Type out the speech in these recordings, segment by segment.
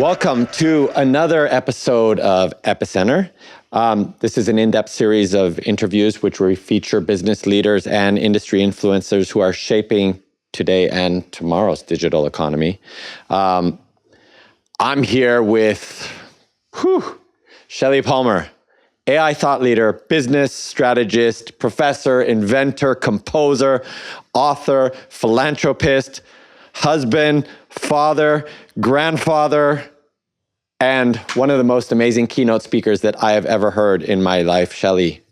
Welcome to another episode of Epicenter. This is an in-depth series of interviews which we feature business leaders and industry influencers who are shaping today and tomorrow's digital economy. I'm here with Shelly Palmer, AI thought leader, business strategist, professor, inventor, composer, author, philanthropist, husband, father, grandfather, and one of the most amazing keynote speakers that I have ever heard in my life. Shelly,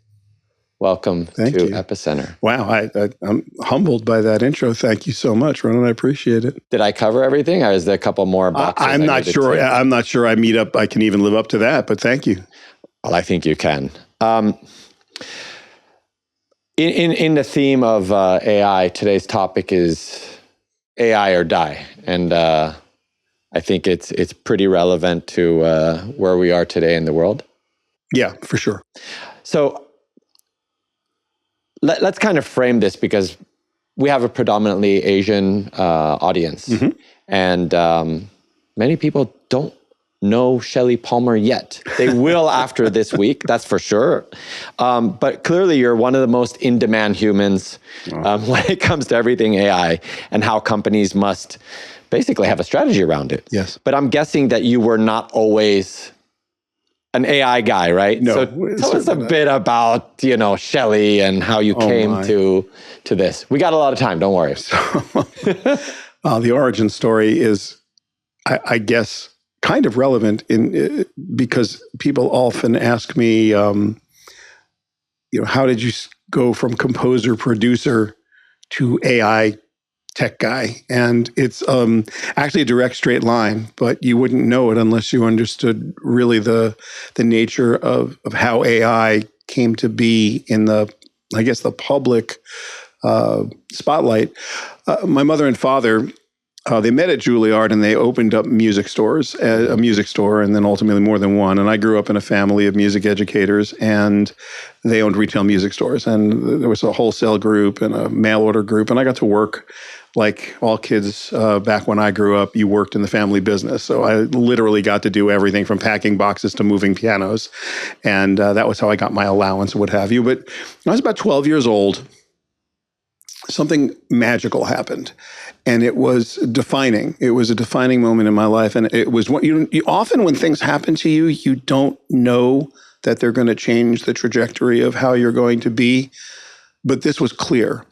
welcome to Epicenter. Wow, I'm humbled by that intro. Thank you so much, Ronen. I appreciate it. Did I cover everything? Or is there a couple more boxes? I'm not sure. I'm not sure I can even live up to that, but thank you. Well, I think you can. In the theme of AI, today's topic is AI or die. And I think it's pretty relevant to where we are today in the world. Yeah, for sure. So let's kind of frame this because we have a predominantly Asian audience. Mm-hmm. And many people don't know Shelly Palmer yet. They will after this week, that's for sure. But clearly you're one of the most in-demand humans when it comes to everything AI and how companies must basically have a strategy around it. Yes. But I'm guessing that you were not always an AI guy, right? No. So tell us a bit about, Shelly and how you came to this. We got a lot of time, don't worry. The origin story is, I guess, kind of relevant because people often ask me, how did you go from composer, producer to AI tech guy? And it's actually a direct straight line, but you wouldn't know it unless you understood really the nature of how AI came to be in the public spotlight. My mother and father, they met at Juilliard and they opened up music stores, a music store, and then ultimately more than one. And I grew up in a family of music educators, and they owned retail music stores. And there was a wholesale group and a mail order group. And I got to work like all kids back when I grew up. You worked in the family business. So I literally got to do everything from packing boxes to moving pianos. And that was how I got my allowance and what have you. But when I was about 12 years old, something magical happened, and it was defining. It was a defining moment in my life, and it was what you often when things happen to you, you don't know that they're going to change the trajectory of how you're going to be. But this was clear.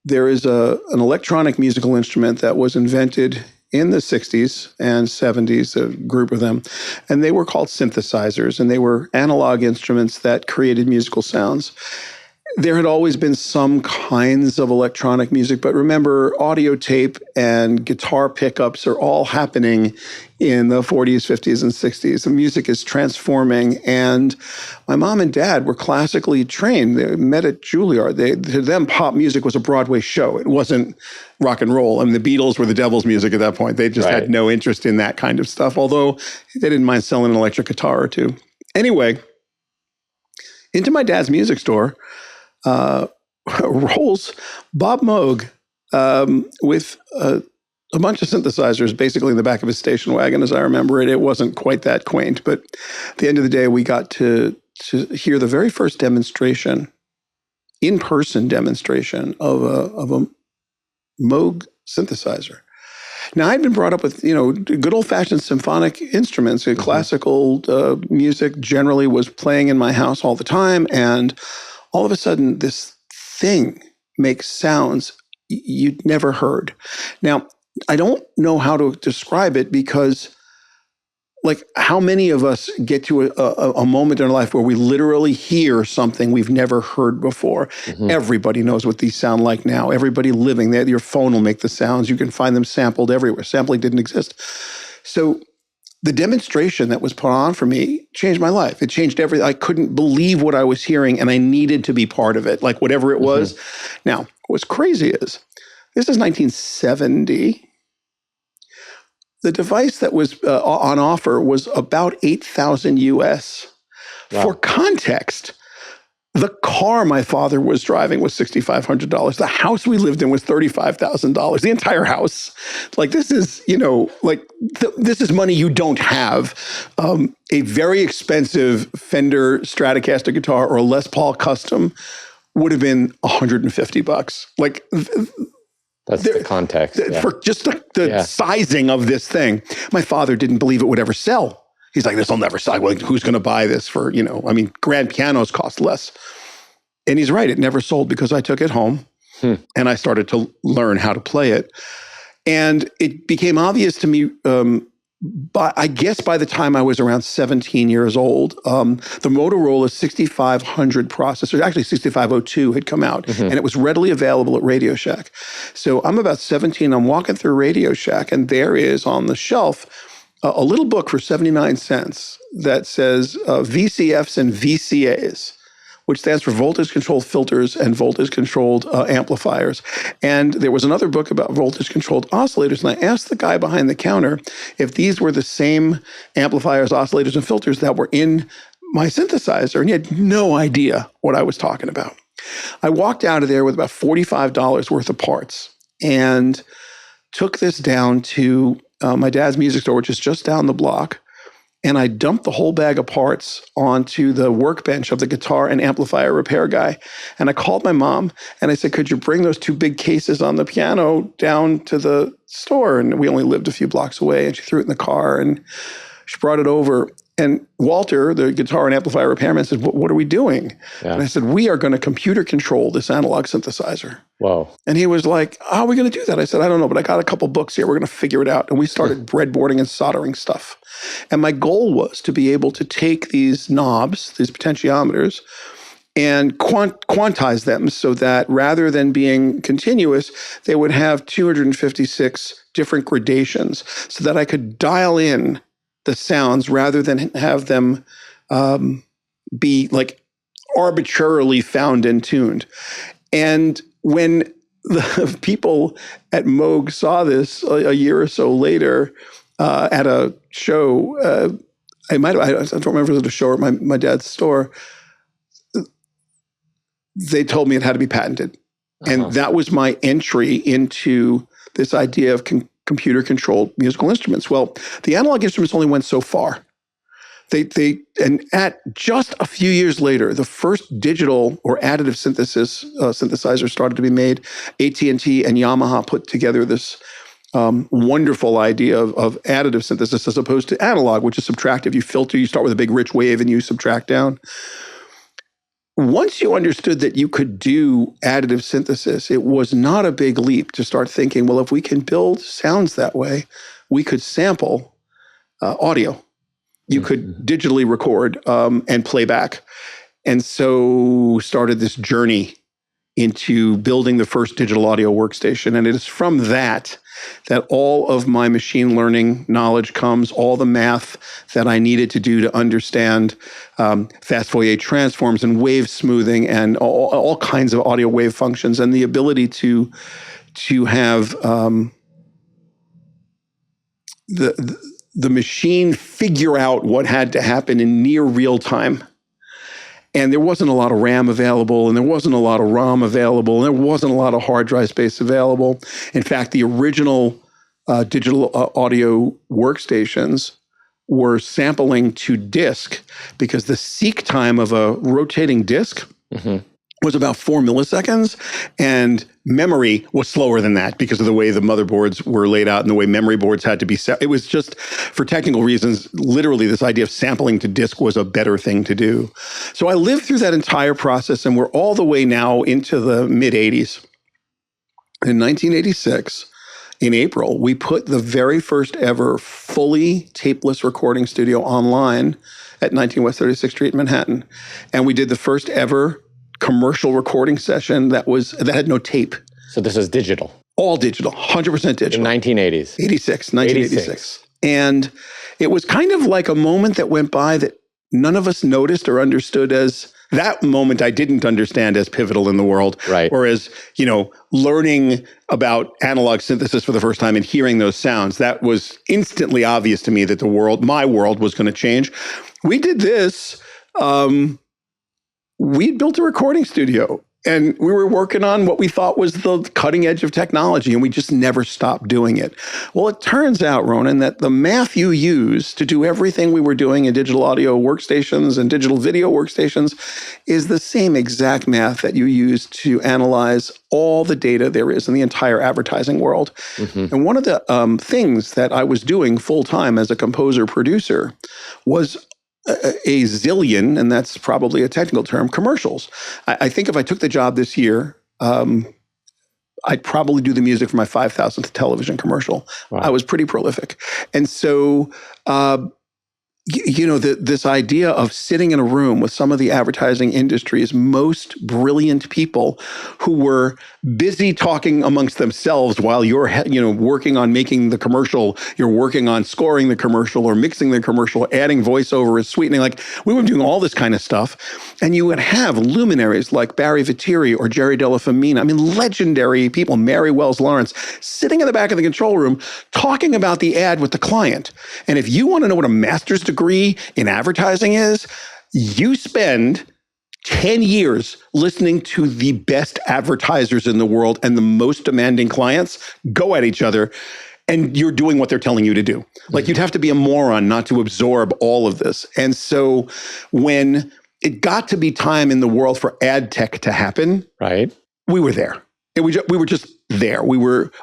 There is an electronic musical instrument that was invented in the 60s and 70s, a group of them, and they were called synthesizers, and they were analog instruments that created musical sounds. There had always been some kinds of electronic music, but remember, audio tape and guitar pickups are all happening in the 40s, 50s, and 60s. The music is transforming, and my mom and dad were classically trained. They met at Juilliard. To them, pop music was a Broadway show. It wasn't rock and roll. I mean, the Beatles were the devil's music at that point. They just had no interest in that kind of stuff, although they didn't mind selling an electric guitar or two. Anyway, into my dad's music store, rolls Bob Moog with a bunch of synthesizers basically in the back of his station wagon, as I remember it. It wasn't quite that quaint, but at the end of the day, we got to hear the very first demonstration, in-person demonstration of a Moog synthesizer. Now, I'd been brought up with, good old-fashioned symphonic instruments. Mm-hmm. Classical music generally was playing in my house all the time, and all of a sudden, this thing makes sounds you'd never heard. Now, I don't know how to describe it because, how many of us get to a moment in our life where we literally hear something we've never heard before? Mm-hmm. Everybody knows what these sound like now. Everybody living there, your phone will make the sounds. You can find them sampled everywhere. Sampling didn't exist. So the demonstration that was put on for me changed my life. It changed everything. I couldn't believe what I was hearing, and I needed to be part of it, whatever it was. Mm-hmm. Now, what's crazy is, this is 1970. The device that was on offer was about $8,000 US. Wow. For context, The car my father was driving was $6,500. The house we lived in was $35,000. The entire house. Like, this is, this is money you don't have. A very expensive Fender Stratocaster guitar or a Les Paul Custom would have been $150. Like, that's the context. For just the sizing of this thing. My father didn't believe it would ever sell. He's like, this will never sell. Like, who's going to buy this for, grand pianos cost less. And he's right. It never sold because I took it home and I started to learn how to play it. And it became obvious to me, I guess by the time I was around 17 years old, the Motorola 6500 processor, actually 6502 had come out and it was readily available at Radio Shack. So I'm about 17. I'm walking through Radio Shack and there is on the shelf a little book for 79 cents that says VCFs and VCAs, which stands for voltage-controlled filters and voltage-controlled amplifiers. And there was another book about voltage-controlled oscillators, and I asked the guy behind the counter if these were the same amplifiers, oscillators, and filters that were in my synthesizer, and he had no idea what I was talking about. I walked out of there with about $45 worth of parts and took this down to my dad's music store, which is just down the block, and I dumped the whole bag of parts onto the workbench of the guitar and amplifier repair guy. And I called my mom and I said, could you bring those 2 big cases on the piano down to the store? And we only lived a few blocks away. And she threw it in the car and she brought it over. And Walter, the guitar and amplifier repairman, said, what are we doing? Yeah. And I said, we are going to computer control this analog synthesizer. Whoa. And he was like, how are we going to do that? I said, I don't know, but I got a couple books here. We're going to figure it out. And we started breadboarding and soldering stuff. And my goal was to be able to take these knobs, these potentiometers, and quantize them so that rather than being continuous, they would have 256 different gradations so that I could dial in the sounds rather than have them be like arbitrarily found and tuned. And when the people at Moog saw this a year or so later at a show, I don't remember if it was at a show or at my dad's store, they told me it had to be patented. And that was my entry into this idea of computer-controlled musical instruments. Well, the analog instruments only went so far. And at just a few years later, the first digital or additive synthesizer started to be made. AT&T and Yamaha put together this wonderful idea of additive synthesis as opposed to analog, which is subtractive. You filter, you start with a big rich wave and you subtract down. Once you understood that you could do additive synthesis, it was not a big leap to start thinking, well, if we can build sounds that way, we could sample audio. You could digitally record and play back. And so started this journey into building the first digital audio workstation. And it is from that all of my machine learning knowledge comes, all the math that I needed to do to understand fast Fourier transforms and wave smoothing and all kinds of audio wave functions, and the ability to have the machine figure out what had to happen in near real time. And there wasn't a lot of RAM available, and there wasn't a lot of ROM available, and there wasn't a lot of hard drive space available. In fact, the original digital audio workstations were sampling to disk because the seek time of a rotating disk was about 4 milliseconds, and memory was slower than that because of the way the motherboards were laid out and the way memory boards had to be set. It was just, for technical reasons, literally this idea of sampling to disk was a better thing to do. So I lived through that entire process, and we're all the way now into the mid-'80s. In 1986, in April, we put the very first ever fully tapeless recording studio online at 19 West 36th Street in Manhattan. And we did the first ever commercial recording session that had no tape. So this is digital. All digital, 100% digital. In 1980s. 1986. And it was kind of like a moment that went by that none of us noticed or understood as, that moment I didn't understand as pivotal in the world. Right. Or as, learning about analog synthesis for the first time and hearing those sounds. That was instantly obvious to me that my world was going to change. We did this, we'd built a recording studio. And we were working on what we thought was the cutting edge of technology, and we just never stopped doing it. Well, it turns out, Ronen, that the math you use to do everything we were doing in digital audio workstations and digital video workstations is the same exact math that you use to analyze all the data there is in the entire advertising world. And one of the things that I was doing full-time as a composer-producer was a zillion, and that's probably a technical term, commercials. I think if I took the job this year, I'd probably do the music for my 5,000th television commercial. Wow. I was pretty prolific. And so, this idea of sitting in a room with some of the advertising industry's most brilliant people who were busy talking amongst themselves while you're, working on making the commercial, you're working on scoring the commercial or mixing the commercial, adding voiceover and sweetening. Like, we were doing all this kind of stuff. And you would have luminaries like Barry Viteri or Jerry Della Femina. I mean, legendary people, Mary Wells Lawrence, sitting in the back of the control room talking about the ad with the client. And if you want to know what a master's degree in advertising is, you spend 10 years listening to the best advertisers in the world and the most demanding clients go at each other, and you're doing what they're telling you to do. Like, you'd have to be a moron not to absorb all of this. And so when it got to be time in the world for ad tech to happen, right, we were there. We were just there.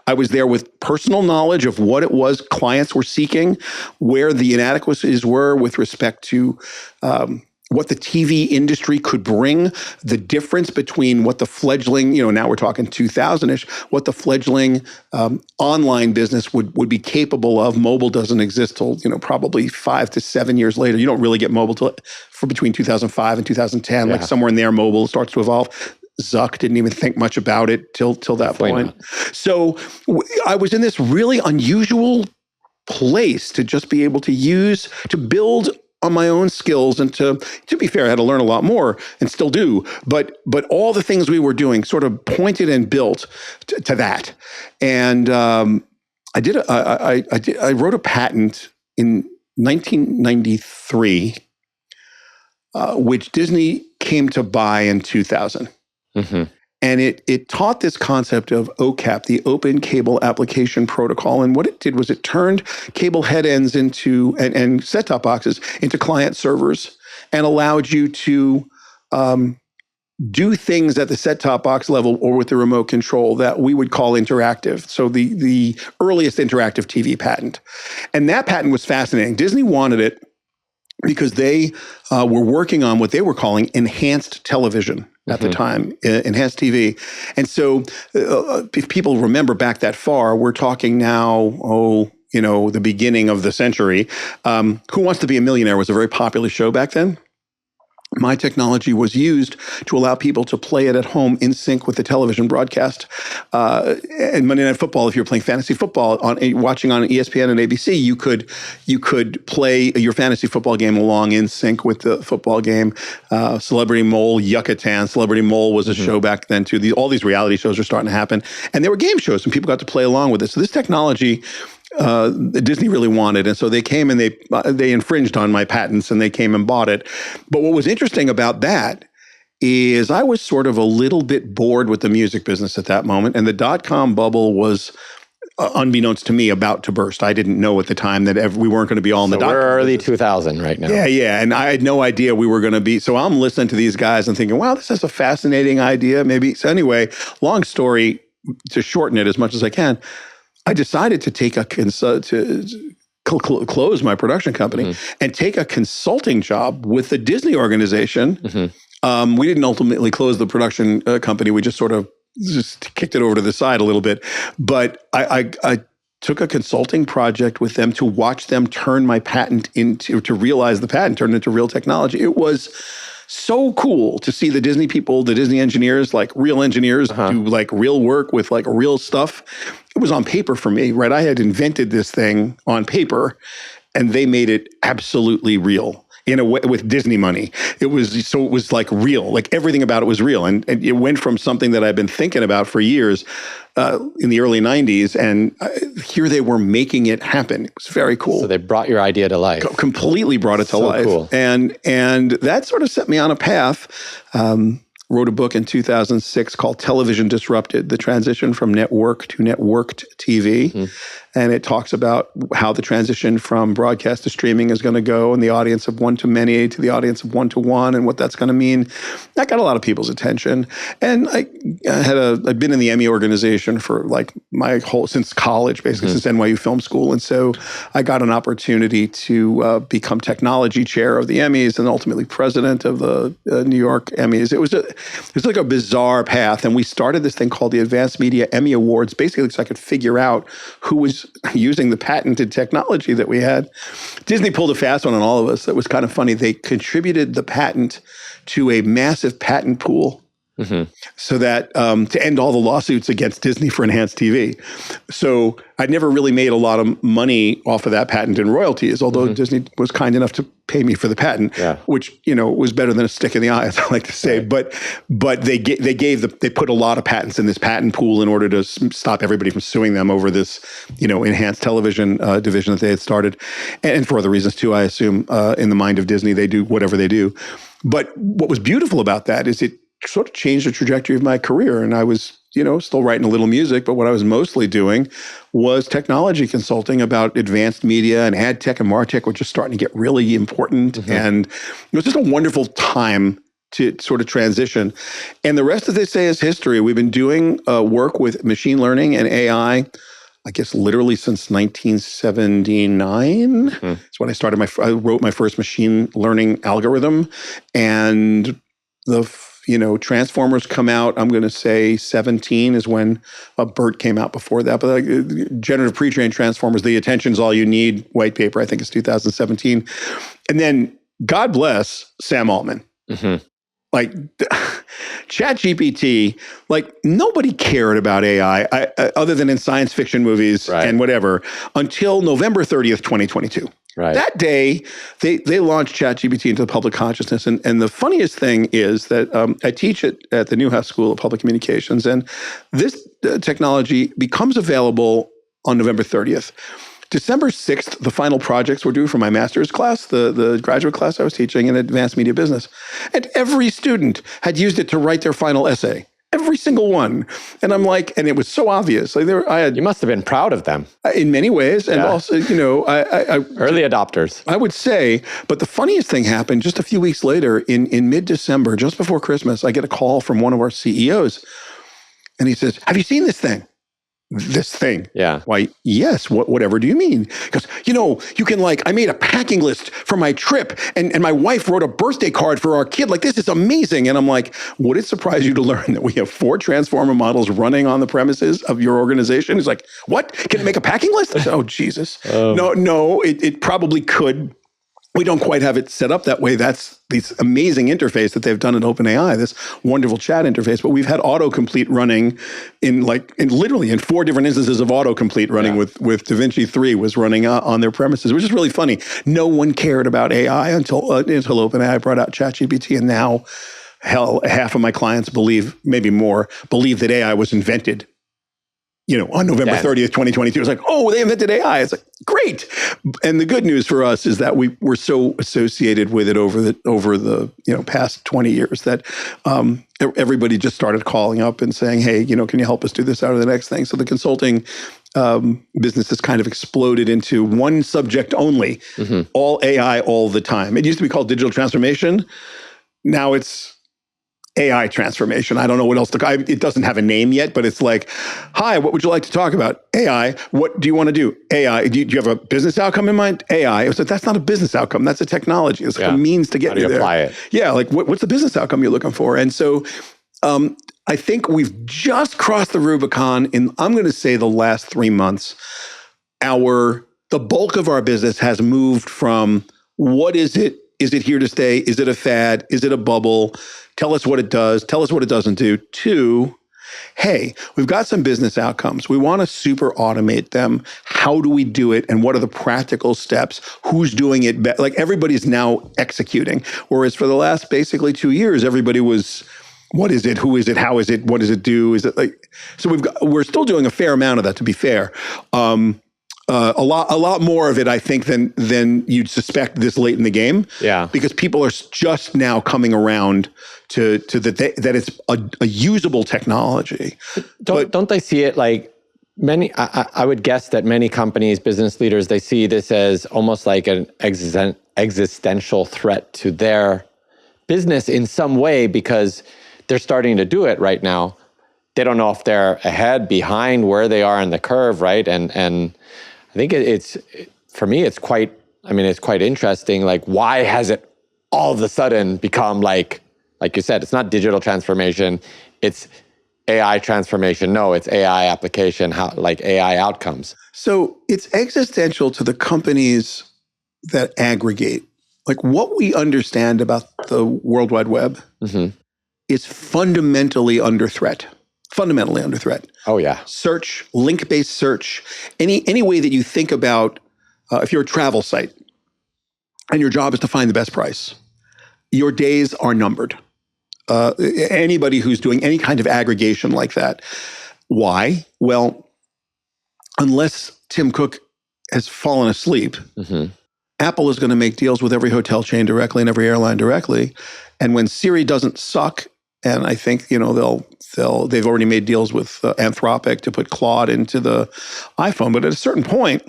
I was there with personal knowledge of what it was clients were seeking, where the inadequacies were with respect to what the TV industry could bring, the difference between what the fledgling, now we're talking 2000-ish, what the fledgling online business would be capable of. Mobile doesn't exist till, probably 5 to 7 years later. You don't really get mobile till for between 2005 and 2010, like somewhere in there, mobile starts to evolve. Zuck didn't even think much about it till that point. So I was in this really unusual place to just be able to build on my own skills. And to be fair, I had to learn a lot more and still do. But all the things we were doing sort of pointed and built to that. And I wrote a patent in 1993, which Disney came to buy in 2000. And it taught this concept of OCAP, the Open Cable Application Protocol. And what it did was it turned cable head ends into, and set-top boxes into client servers, and allowed you to do things at the set-top box level or with the remote control that we would call interactive. So the earliest interactive TV patent. And that patent was fascinating. Disney wanted it because they were working on what they were calling enhanced television at the time, enhanced TV. And so if people remember back that far, we're talking now, the beginning of the century. Who Wants to Be a Millionaire was a very popular show back then. My technology was used to allow people to play it at home in sync with the television broadcast. And Monday Night Football, if you're playing fantasy football, watching on ESPN and ABC, you could play your fantasy football game along in sync with the football game. Celebrity Mole, Yucatan. Celebrity Mole was a show back then too. All these reality shows were starting to happen. And there were game shows and people got to play along with it. So this technology Disney really wanted. And so they came and they infringed on my patents and they came and bought it. But what was interesting about that is I was sort of a little bit bored with the music business at that moment. And the dot-com bubble was, unbeknownst to me, about to burst. I didn't know at the time that we weren't going to be all in the dot-com. We're early 2000 right now. Yeah. And I had no idea we were going to be. So I'm listening to these guys and thinking, wow, this is a fascinating idea. Maybe. So anyway, long story, to shorten it as much as I can, I decided to take close my production company and take a consulting job with the Disney organization. We didn't ultimately close the production company. We just sort of kicked it over to the side a little bit. But I took a consulting project with them to watch them turn my patent to realize the patent turned into real technology. It was so cool to see the Disney people, the Disney engineers, like real engineers do like real work with like real stuff. It was on paper for me, right? I had invented this thing on paper and they made it absolutely real. in a way with Disney money. It was like real, like everything about it was real. And it went from something that I've been thinking about for years in the early 90s. And here they were making it happen. It was very cool. So they brought your idea to life. Completely brought it to life. Cool. And that sort of set me on a path. Wrote a book in 2006 called Television Disrupted, the transition from network to networked TV. Mm-hmm. And it talks about how the transition from broadcast to streaming is going to go, and the audience of one to many to the audience of one to one, and what that's going to mean. That got a lot of people's attention. And I'd been in the Emmy organization for like since college, basically, since NYU Film School. And so I got an opportunity to become technology chair of the Emmys and ultimately president of the New York Emmys. It was like a bizarre path. And we started this thing called the Advanced Media Emmy Awards, basically so I could figure out who was using the patented technology that we had. Disney pulled a fast one on all of us. That was kind of funny. They contributed the patent to a massive patent pool so that to end all the lawsuits against Disney for enhanced TV. So I'd never really made a lot of money off of that patent in royalties, although Disney was kind enough to pay me for the patent, which, was better than a stick in the eye, as I like to say. Right. But they put a lot of patents in this patent pool in order to stop everybody from suing them over this, enhanced television division that they had started. And for other reasons too, I assume, in the mind of Disney, they do whatever they do. But what was beautiful about that is it sort of changed the trajectory of my career. And I was, still writing a little music, but what I was mostly doing was technology consulting about advanced media, and ad tech and martech were just starting to get really important. And it was just a wonderful time to sort of transition. And the rest, as they say, is history. We've been doing work with machine learning and AI, I guess literally since 1979. That's when I wrote my first machine learning algorithm. And Transformers come out, I'm going to say 17 is when BERT came out before that. But generative pre-trained Transformers, the attention's all you need, white paper, I think is 2017. And then, God bless Sam Altman. Like, ChatGPT, like nobody cared about AI other than in science fiction movies and whatever until November 30th, 2022. Right. That day, they launched ChatGPT into the public consciousness. And the funniest thing is that I teach it at the Newhouse School of Public Communications. And this technology becomes available on November 30th. December 6th, the final projects were due for my master's class, the graduate class I was teaching in advanced media business. And every student had used it to write their final essay. Every single one. And I'm like, and it was so obvious. Like you must have been proud of them. In many ways. And also, early adopters. I would say, but the funniest thing happened just a few weeks later in mid-December, just before Christmas, I get a call from one of our CEOs. And he says, have you seen this thing? This thing. Yeah. Why, yes. Whatever do you mean? Because, you can I made a packing list for my trip and my wife wrote a birthday card for our kid. Like, this is amazing. And I'm like, would it surprise you to learn that we have 4 transformer models running on the premises of your organization? He's like, what? Can it make a packing list? I said, oh, Jesus. No, it probably could. We don't quite have it set up that way. That's this amazing interface that they've done in OpenAI, this wonderful chat interface. But we've had autocomplete running in literally in 4 different instances of autocomplete running with DaVinci 3 was running on their premises, which is really funny. No one cared about AI until OpenAI brought out ChatGPT, and now half of my clients maybe more, believe that AI was invented on November 30th, 2022. It's like, oh, they invented AI. It's like, great. And the good news for us is that we were so associated with it over the past 20 years that everybody just started calling up and saying, hey, can you help us do this out of the next thing? So the consulting business has kind of exploded into one subject only, all AI all the time. It used to be called digital transformation. Now it's AI transformation. I don't know what else it doesn't have a name yet, but it's like, hi, what would you like to talk about? AI. What do you want to do? AI. Do you have a business outcome in mind? AI. It's like, that's not a business outcome. That's a technology. It's like a means to get you there. Apply it? Yeah. Like what's the business outcome you're looking for? And so I think we've just crossed the Rubicon in, I'm going to say, the last 3 months. The bulk of our business has moved from what is it? Is it here to stay? Is it a fad? Is it a bubble? Tell us what it does. Tell us what it doesn't do. To, hey, we've got some business outcomes. We want to super automate them. How do we do it? And what are the practical steps? Who's doing it? Like everybody's now executing. Whereas for the last basically 2 years, everybody was, what is it? Who is it? How is it? What does it do? Is it like, so we're still doing a fair amount of that, to be fair. A lot more of it, I think, than you'd suspect this late in the game. Yeah, because people are just now coming around to that it's a usable technology. Don't they see it like many? I would guess that many companies, business leaders, they see this as almost like an existential threat to their business in some way because they're starting to do it right now. They don't know if they're ahead, behind, where they are in the curve, right? And I think for me, it's quite interesting. Like, why has it all of a sudden become like you said, it's not digital transformation, it's AI transformation. No, it's AI application, like AI outcomes. So it's existential to the companies that aggregate. Like what we understand about the World Wide Web is fundamentally under threat. Fundamentally under threat. Oh yeah. Search, link-based search, any way that you think about, if you're a travel site and your job is to find the best price, your days are numbered. Anybody who's doing any kind of aggregation like that. Why? Well, unless Tim Cook has fallen asleep, Apple is going to make deals with every hotel chain directly and every airline directly. And when Siri doesn't suck, and I think, they've already made deals with Anthropic to put Claude into the iPhone. But at a certain point,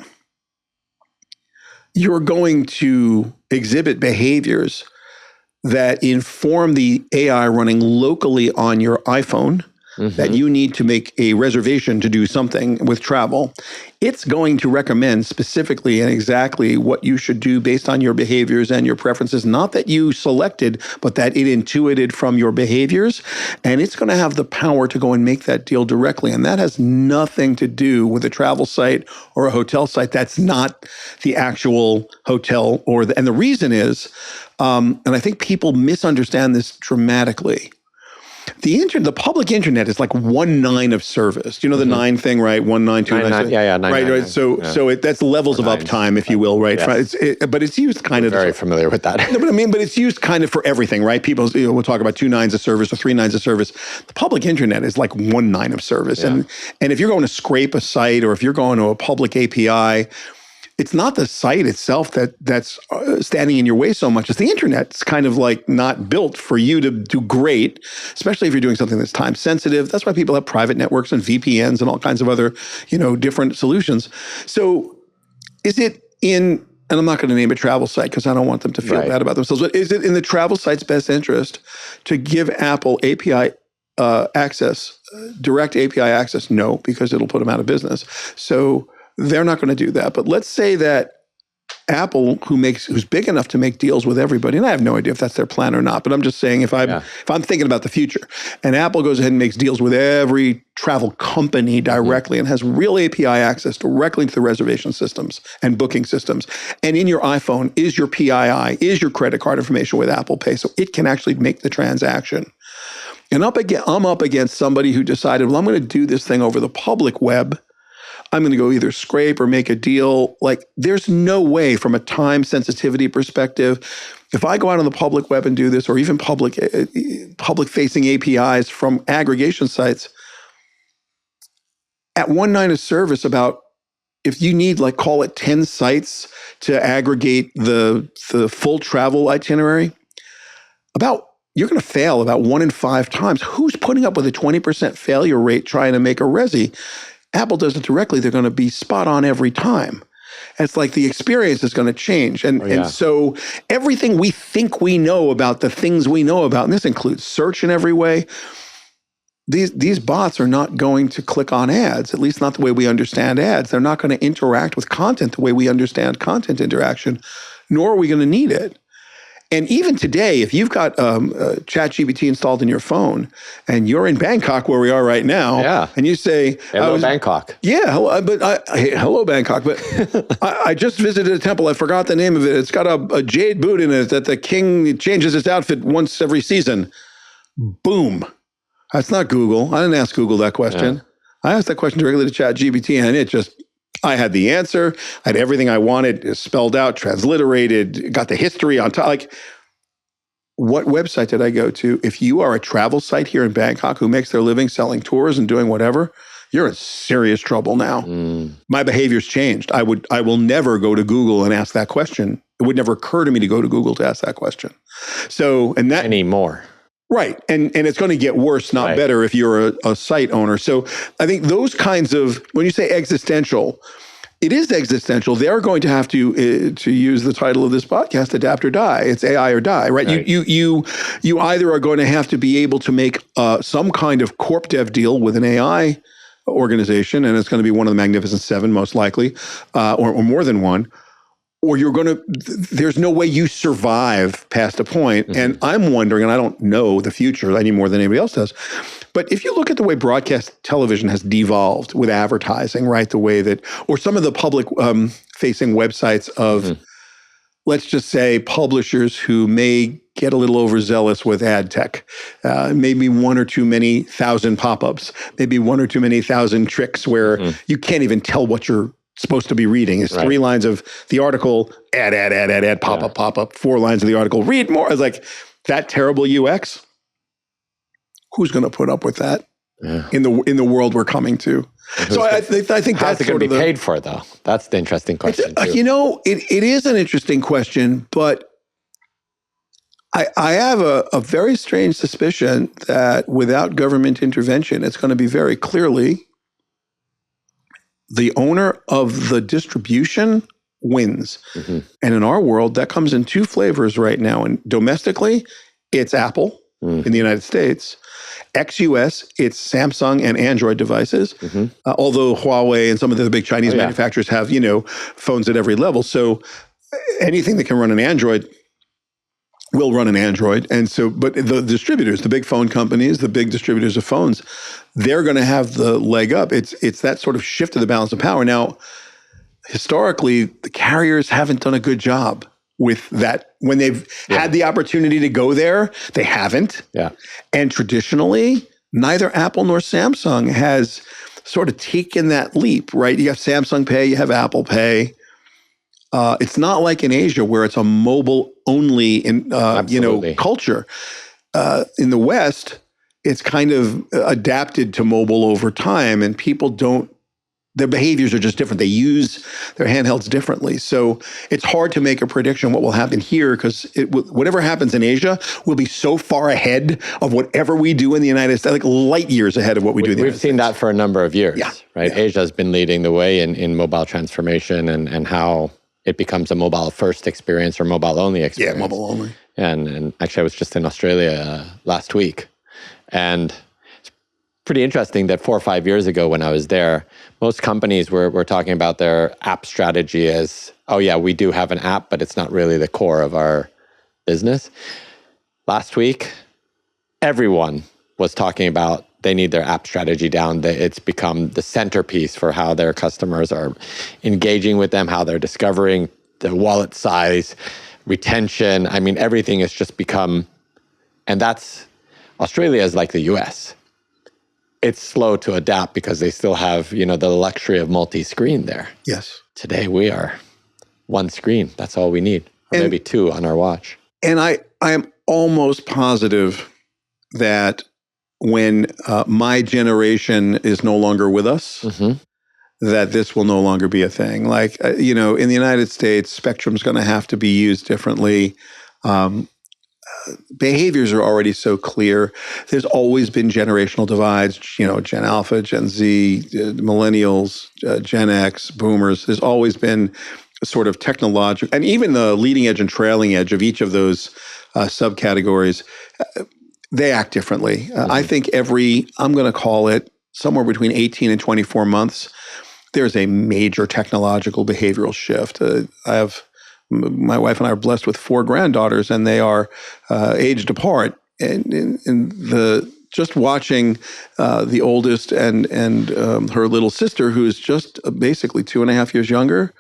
you're going to exhibit behaviors that inform the AI running locally on your iPhone that you need to make a reservation to do something with travel. It's going to recommend specifically and exactly what you should do based on your behaviors and your preferences, not that you selected, but that it intuited from your behaviors. And it's going to have the power to go and make that deal directly. And that has nothing to do with a travel site or a hotel site. That's not the actual hotel and the reason is, and I think people misunderstand this dramatically. The public internet is like 1/9 of service. Do you know the 9 thing, right? 1/9, 2/9. Yeah, 9. Right. So that's levels of uptime, if you will, right? Yes. But it's used kind of very familiar with that. No, but it's used kind of for everything, right? People, we'll talk about 2 nines of service or 3 nines of service. The public internet is like 1/9 of service, and if you're going to scrape a site or if you're going to a public API. It's not the site itself that's standing in your way so much. It's the internet. It's kind of like not built for you to do great, especially if you're doing something that's time sensitive. That's why people have private networks and VPNs and all kinds of other, different solutions. So is it in, and I'm not going to name a travel site because I don't want them to feel bad about themselves, but is it in the travel site's best interest to give Apple API access, direct API access? No, because it'll put them out of business. So they're not going to do that. But let's say that Apple, who's big enough to make deals with everybody, and I have no idea if that's their plan or not, but I'm just saying if I'm thinking about the future, and Apple goes ahead and makes deals with every travel company directly and has real API access directly to the reservation systems and booking systems, and in your iPhone is your PII, is your credit card information with Apple Pay, so it can actually make the transaction. And I'm up against somebody who decided, well, I'm going to do this thing over the public web. I'm going to go either scrape or make a deal. Like, there's no way from a time sensitivity perspective, if I go out on the public web and do this, or even public-facing APIs from aggregation sites, at 1/9 of service, about if you need, like, call it 10 sites to aggregate the full travel itinerary, you're going to fail about 1 in 5 times. Who's putting up with a 20% failure rate trying to make a resi? Apple does it directly, they're going to be spot on every time. And it's like the experience is going to change. And so everything we think we know about the things we know about, and this includes search in every way, these bots are not going to click on ads, at least not the way we understand ads. They're not going to interact with content the way we understand content interaction, nor are we going to need it. And even today, if you've got ChatGPT installed in your phone and you're in Bangkok, where we are right now, and you say, hello, Bangkok. Yeah, hello, Bangkok. But I just visited a temple. I forgot the name of it. It's got a jade boot in it that the king changes his outfit once every season. Boom. That's not Google. I didn't ask Google that question. Yeah. I asked that question directly to ChatGPT, and I had the answer. I had everything I wanted spelled out, transliterated, got the history on top. Like, what website did I go to? If you are a travel site here in Bangkok who makes their living selling tours and doing whatever, you're in serious trouble now. My behavior's changed. I will never go to Google and ask that question. It would never occur to me to go to Google to ask that question. So, and that anymore. Right. And it's going to get worse, not better, if you're a site owner. So I think those kinds of, when you say existential, it is existential. They're going to have to use the title of this podcast, adapt or die. It's AI or die, right? You either are going to have to be able to make some kind of corp dev deal with an AI organization, and it's going to be one of the Magnificent Seven, most likely, or more than one, or there's no way you survive past a point. Mm-hmm. And I'm wondering, and I don't know the future any more than anybody else does, but if you look at the way broadcast television has devolved with advertising, right? The way that, or some of the public facing websites of, let's just say, publishers who may get a little overzealous with ad tech, maybe one or too many thousand pop-ups, maybe one or too many thousand tricks where you can't even tell what you're supposed to be reading. It's 3 lines of the article, ad, pop-up, 4 lines of the article, read more. I was like, that terrible UX, who's going to put up with that in the world we're coming to? So I think how's that's it going to be paid for, though? That's the interesting question, too. It is an interesting question, but I have a very strange suspicion that without government intervention, it's going to be very clearly the owner of the distribution wins. Mm-hmm. And in our world, that comes in 2 flavors right now. And domestically, it's Apple in the United States. Ex-US, it's Samsung and Android devices. Although Huawei and some of the big Chinese manufacturers have, phones at every level. So anything that can run an Android will run an Android. And so, but the distributors, the big phone companies, the big distributors of phones, they're going to have the leg up. It's that sort of shift of the balance of power. Now, historically, the carriers haven't done a good job with that. When they've had the opportunity to go there, they haven't. Yeah. And traditionally, neither Apple nor Samsung has sort of taken that leap, right? You have Samsung Pay, you have Apple Pay. It's not like in Asia where it's a mobile-only culture. In the West, it's kind of adapted to mobile over time, and their behaviors are just different. They use their handhelds differently. So it's hard to make a prediction what will happen here, because whatever happens in Asia will be so far ahead of whatever we do in the United States, like light years ahead of what we do in the United States. We've seen that for a number of years, right? Yeah. Asia has been leading the way in mobile transformation and how it becomes a mobile-first experience or mobile-only experience. Yeah, mobile-only. And actually, I was just in Australia last week. And it's pretty interesting that 4 or 5 years ago when I was there, most companies were talking about their app strategy as, oh yeah, we do have an app, but it's not really the core of our business. Last week, everyone was talking about they need their app strategy down. It's become the centerpiece for how their customers are engaging with them, how they're discovering the wallet size, retention. I mean, everything has just become, and Australia is like the US. It's slow to adapt because they still have, the luxury of multi-screen there. Yes. Today we are 1 screen. That's all we need. Or maybe 2 on our watch. And I am almost positive that when my generation is no longer with us, that this will no longer be a thing. Like, in the United States, Spectrum's going to have to be used differently. Behaviors are already so clear. There's always been generational divides, Gen Alpha, Gen Z, millennials, Gen X, boomers. There's always been a sort of technological, and even the leading edge and trailing edge of each of those subcategories, they act differently. I think I'm going to call it somewhere between 18 and 24 months, there's a major technological behavioral shift. My wife and I are blessed with 4 granddaughters, and they are aged apart. And just watching the oldest and her little sister, who is just basically 2.5 years younger,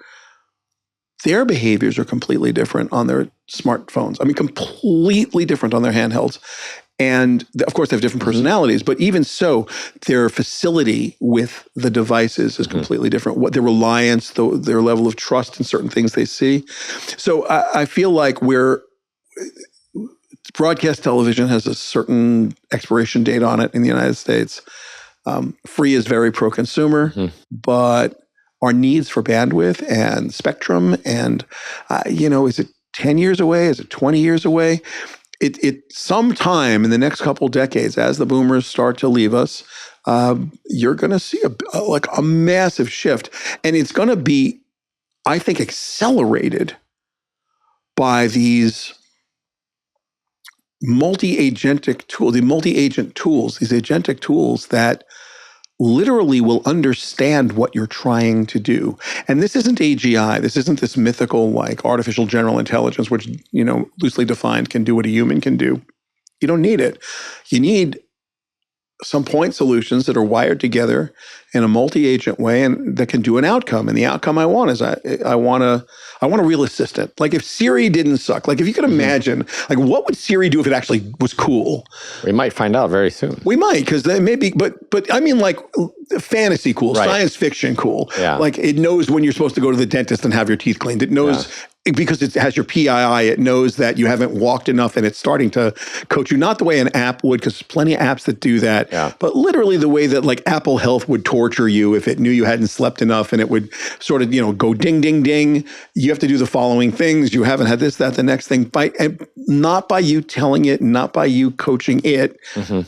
their behaviors are completely different on their smartphones. I mean, completely different on their handhelds. And of course, they have different personalities, but even so, their facility with the devices is completely different. What their reliance, their level of trust in certain things they see. So I feel like broadcast television has a certain expiration date on it in the United States. Free is very pro-consumer, but our needs for bandwidth and spectrum and, is it 10 years away? Is it 20 years away? It sometime in the next couple decades, as the boomers start to leave us, you're going to see a massive shift. And it's going to be, I think, accelerated by these multi-agentic tools, the multi-agent tools, these agentic tools that literally will understand what you're trying to do. And this isn't AGI. This isn't this mythical, like, artificial general intelligence, which, loosely defined can do what a human can do. You don't need it. You need some point solutions that are wired together in a multi-agent way and that can do an outcome. And the outcome I want is I want a real assistant. Like, if Siri didn't suck, like, if you could imagine, like, what would Siri do if it actually was cool? We might find out very soon. We might, because they may be, but I mean, like, fantasy cool, right. Science fiction cool. Yeah. Like, it knows when you're supposed to go to the dentist and have your teeth cleaned. It knows, because it has your PII, it knows that you haven't walked enough and it's starting to coach you. Not the way an app would, because there's plenty of apps that do that, but literally the way that, like, Apple Health would torture you if it knew you hadn't slept enough, and it would sort of, go ding, ding, ding. You have to do the following things. You haven't had this, that, the next thing. Not by you telling it, not by you coaching it,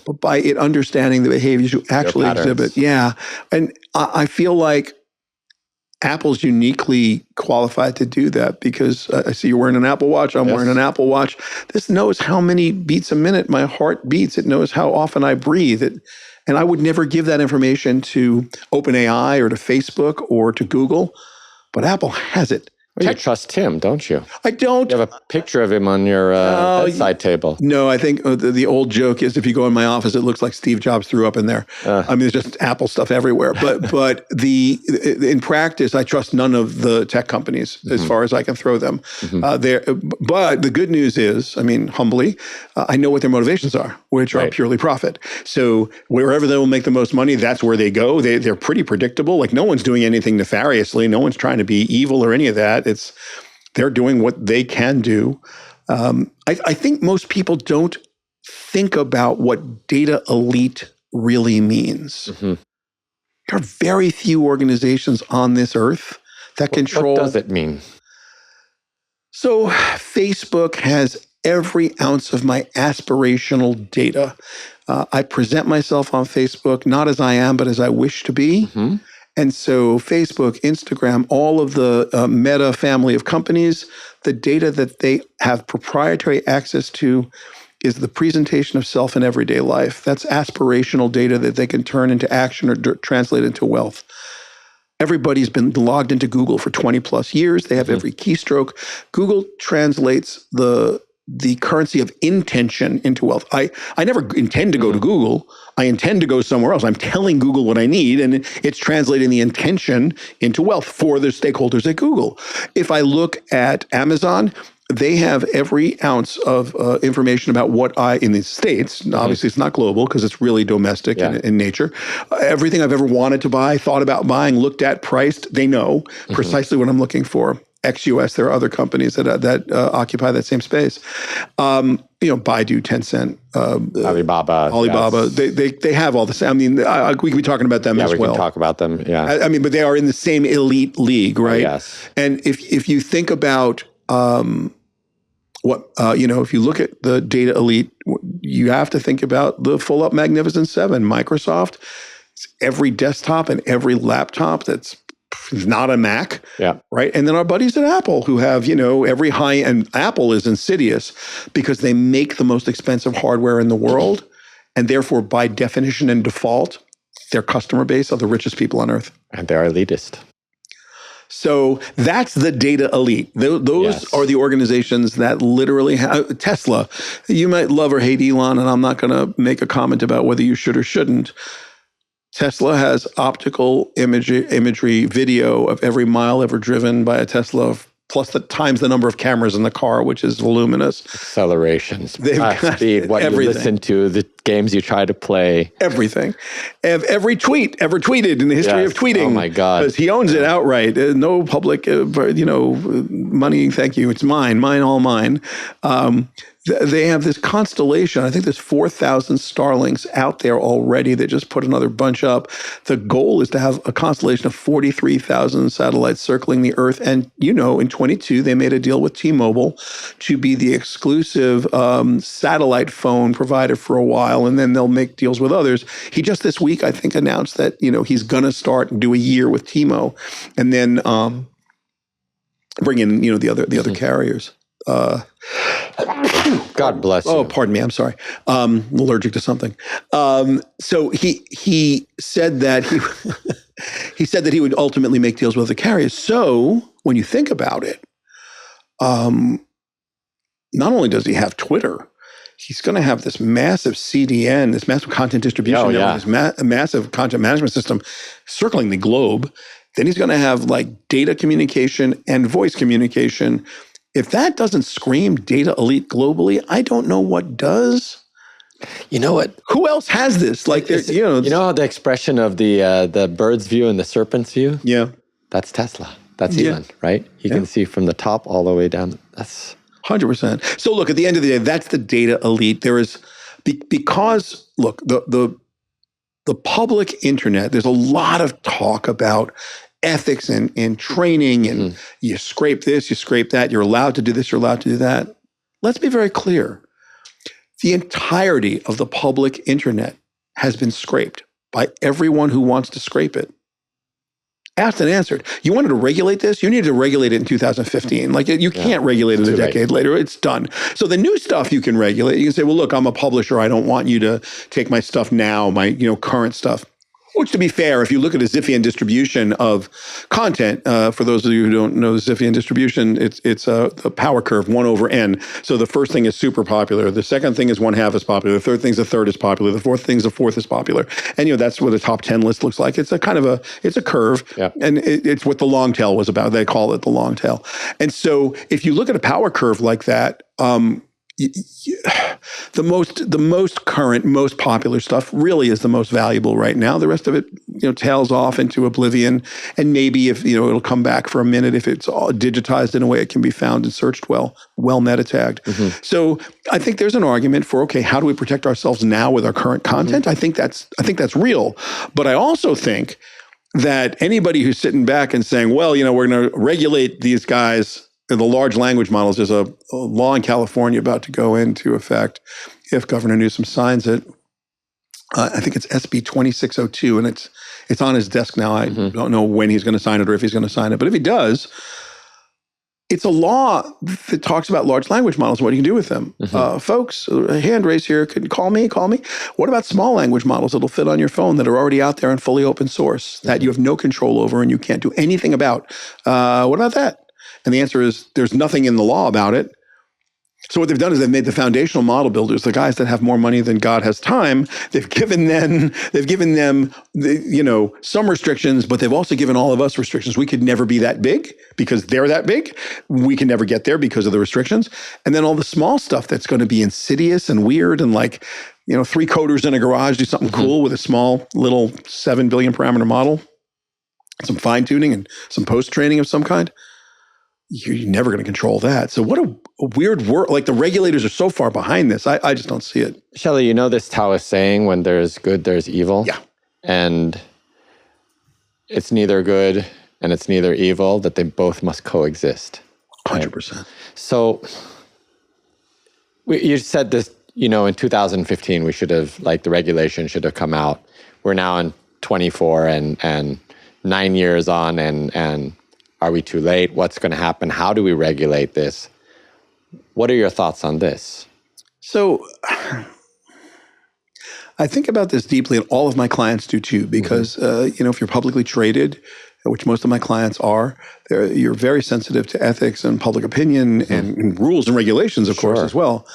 but by it understanding the behaviors you actually exhibit. Yeah. And I feel like Apple's uniquely qualified to do that, because I see you're wearing an Apple Watch. I'm wearing an Apple Watch. This knows how many beats a minute my heart beats. It knows how often I breathe. And I would never give that information to OpenAI or to Facebook or to Google, but Apple has it. Well, you trust him, don't you? I don't. You have a picture of him on your bedside table. No, I think the old joke is, if you go in my office, it looks like Steve Jobs threw up in there. I mean, there's just Apple stuff everywhere. But in practice, I trust none of the tech companies as far as I can throw them. But the good news is, I mean, humbly, I know what their motivations are, which are purely profit. So wherever they will make the most money, that's where they go. They're pretty predictable. Like, no one's doing anything nefariously. No one's trying to be evil or any of that. They're doing what they can do. I think most people don't think about what data elite really means. There are very few organizations on this earth that control. What does it mean? So Facebook has every ounce of my aspirational data. I present myself on Facebook not as I am, but as I wish to be. And so Facebook, Instagram, all of the Meta family of companies, the data that they have proprietary access to is the presentation of self in everyday life. That's aspirational data that they can turn into action or translate into wealth. Everybody's been logged into Google for 20 plus years. They have every keystroke. Google translates the currency of intention into wealth. I never intend to go to Google. I intend to go somewhere else. I'm telling Google what I need, and it's translating the intention into wealth for the stakeholders at Google. If I look at Amazon, they have every ounce of information about what in the States, obviously it's not global because it's really domestic in nature. Everything I've ever wanted to buy, thought about buying, looked at, priced, they know precisely what I'm looking for. ex-US, there are other companies that occupy that same space. Baidu, Tencent, Alibaba. Yes. They have all the same. I mean, we could be talking about them as well. Yeah, we can talk about them. Yeah, I mean, but they are in the same elite league, right? Yes. And if you think about if you look at the data elite, you have to think about the full up Magnificent Seven. Microsoft, it's every desktop and every laptop that's not a Mac, right? And then our buddies at Apple who have, every high-end. Apple is insidious because they make the most expensive hardware in the world, and therefore, by definition and default, their customer base are the richest people on earth. And they're elitist. So that's the data elite. Those are the organizations that literally have Tesla. You might love or hate Elon, and I'm not going to make a comment about whether you should or shouldn't. Tesla has optical imagery video of every mile ever driven by a Tesla plus the times the number of cameras in the car, which is voluminous. Accelerations, They've got speed, what everything. you listen to, the games you try to play. Everything. Every tweet ever tweeted in the history of tweeting. Oh my God. Because he owns it outright. No public, money, thank you. It's mine, all mine. They have this constellation. I think there's 4,000 Starlinks out there already. They just put another bunch up. The goal is to have a constellation of 43,000 satellites circling the Earth. And, in 22, they made a deal with T-Mobile to be the exclusive satellite phone provider for a while, and then they'll make deals with others. He just this week, I think, announced that, he's going to start and do a year with T-Mo, and then bring in, the other carriers. God bless you. Oh, pardon me. I'm sorry. Allergic to something. So he said that he said that he would ultimately make deals with other carriers. So when you think about it, not only does he have Twitter, he's going to have this massive CDN, this massive content distribution network, this massive content management system circling the globe. Then he's going to have like data communication and voice communication. If that doesn't scream data elite globally, I don't know what does. You know what? Who else has this? Like, you know the expression of the bird's view and the serpent's view? Yeah. That's Tesla. That's Elon, right? He can see from the top all the way down. That's 100%. So look, at the end of the day, that's the data elite. There is, because look, the public internet, there's a lot of talk about ethics and training, and you scrape this, you scrape that, you're allowed to do this, you're allowed to do that. Let's be very clear. The entirety of the public internet has been scraped by everyone who wants to scrape it. Asked and answered. You wanted to regulate this? You needed to regulate it in 2015. Like, you can't regulate it a decade later. It's done. So the new stuff you can regulate. You can say, well, look, I'm a publisher. I don't want you to take my stuff now, my current stuff. Which, to be fair, if you look at a Zipf-ian distribution of content, for those of you who don't know the Zipf-ian distribution, it's a power curve, 1 over n. So the first thing is super popular. The second thing is 1/2 is popular. The third thing is a third is popular. The fourth thing is a fourth is popular. And that's what a top 10 list looks like. It's a kind of it's a curve. Yeah. And it's what the long tail was about. They call it the long tail. And so if you look at a power curve like that, the most current, most popular stuff really is the most valuable right now. The rest of it, tails off into oblivion. And maybe if, it'll come back for a minute if it's all digitized in a way it can be found and searched well meta tagged. So I think there's an argument for, okay, how do we protect ourselves now with our current content? I think that's real. But I also think that anybody who's sitting back and saying, well, we're going to regulate these guys, the large language models, there's a law in California about to go into effect if Governor Newsom signs it. I think it's SB 2602, and it's on his desk now. I don't know when he's going to sign it or if he's going to sign it. But if he does, it's a law that talks about large language models, what you can do with them. Folks, a hand raise here. Can call me. What about small language models that'll fit on your phone that are already out there and fully open source that you have no control over and you can't do anything about? What about that? And the answer is there's nothing in the law about it. So what they've done is they've made the foundational model builders, the guys that have more money than God has time, they've given them some restrictions, but they've also given all of us restrictions. We could never be that big because they're that big. We can never get there because of the restrictions. And then all the small stuff that's going to be insidious and weird and like, 3 coders in a garage do something cool with a small little 7 billion parameter model, some fine tuning and some post training of some kind. You're never going to control that. So what a weird world. Like, the regulators are so far behind this. I just don't see it. Shelly, this Taoist saying, when there's good, there's evil. Yeah. And it's neither good and it's neither evil, that they both must coexist. 100%. So you said this, in 2015, we should have, the regulation should have come out. We're now in 24 and 9 years on, and are we too late? What's going to happen? How do we regulate this? What are your thoughts on this? So I think about this deeply, and all of my clients do too, because, if you're publicly traded, which most of my clients are, you're very sensitive to ethics and public opinion and rules and regulations, of course, as well.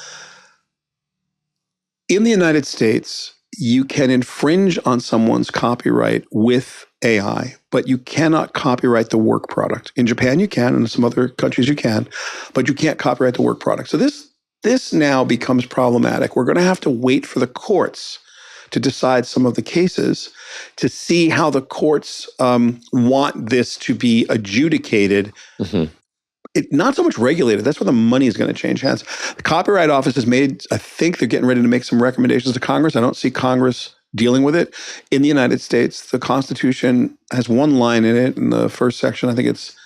In the United States, you can infringe on someone's copyright with AI, but you cannot copyright the work product. In Japan, you can, and in some other countries you can, but you can't copyright the work product. So this now becomes problematic. We're going to have to wait for the courts to decide some of the cases to see how the courts want this to be adjudicated. Not so much regulated. That's where the money is going to change hands. The Copyright Office has made, I think they're getting ready to make some recommendations to Congress. I don't see Congress dealing with it. In the United States, the Constitution has one line in it in the first section. I think it's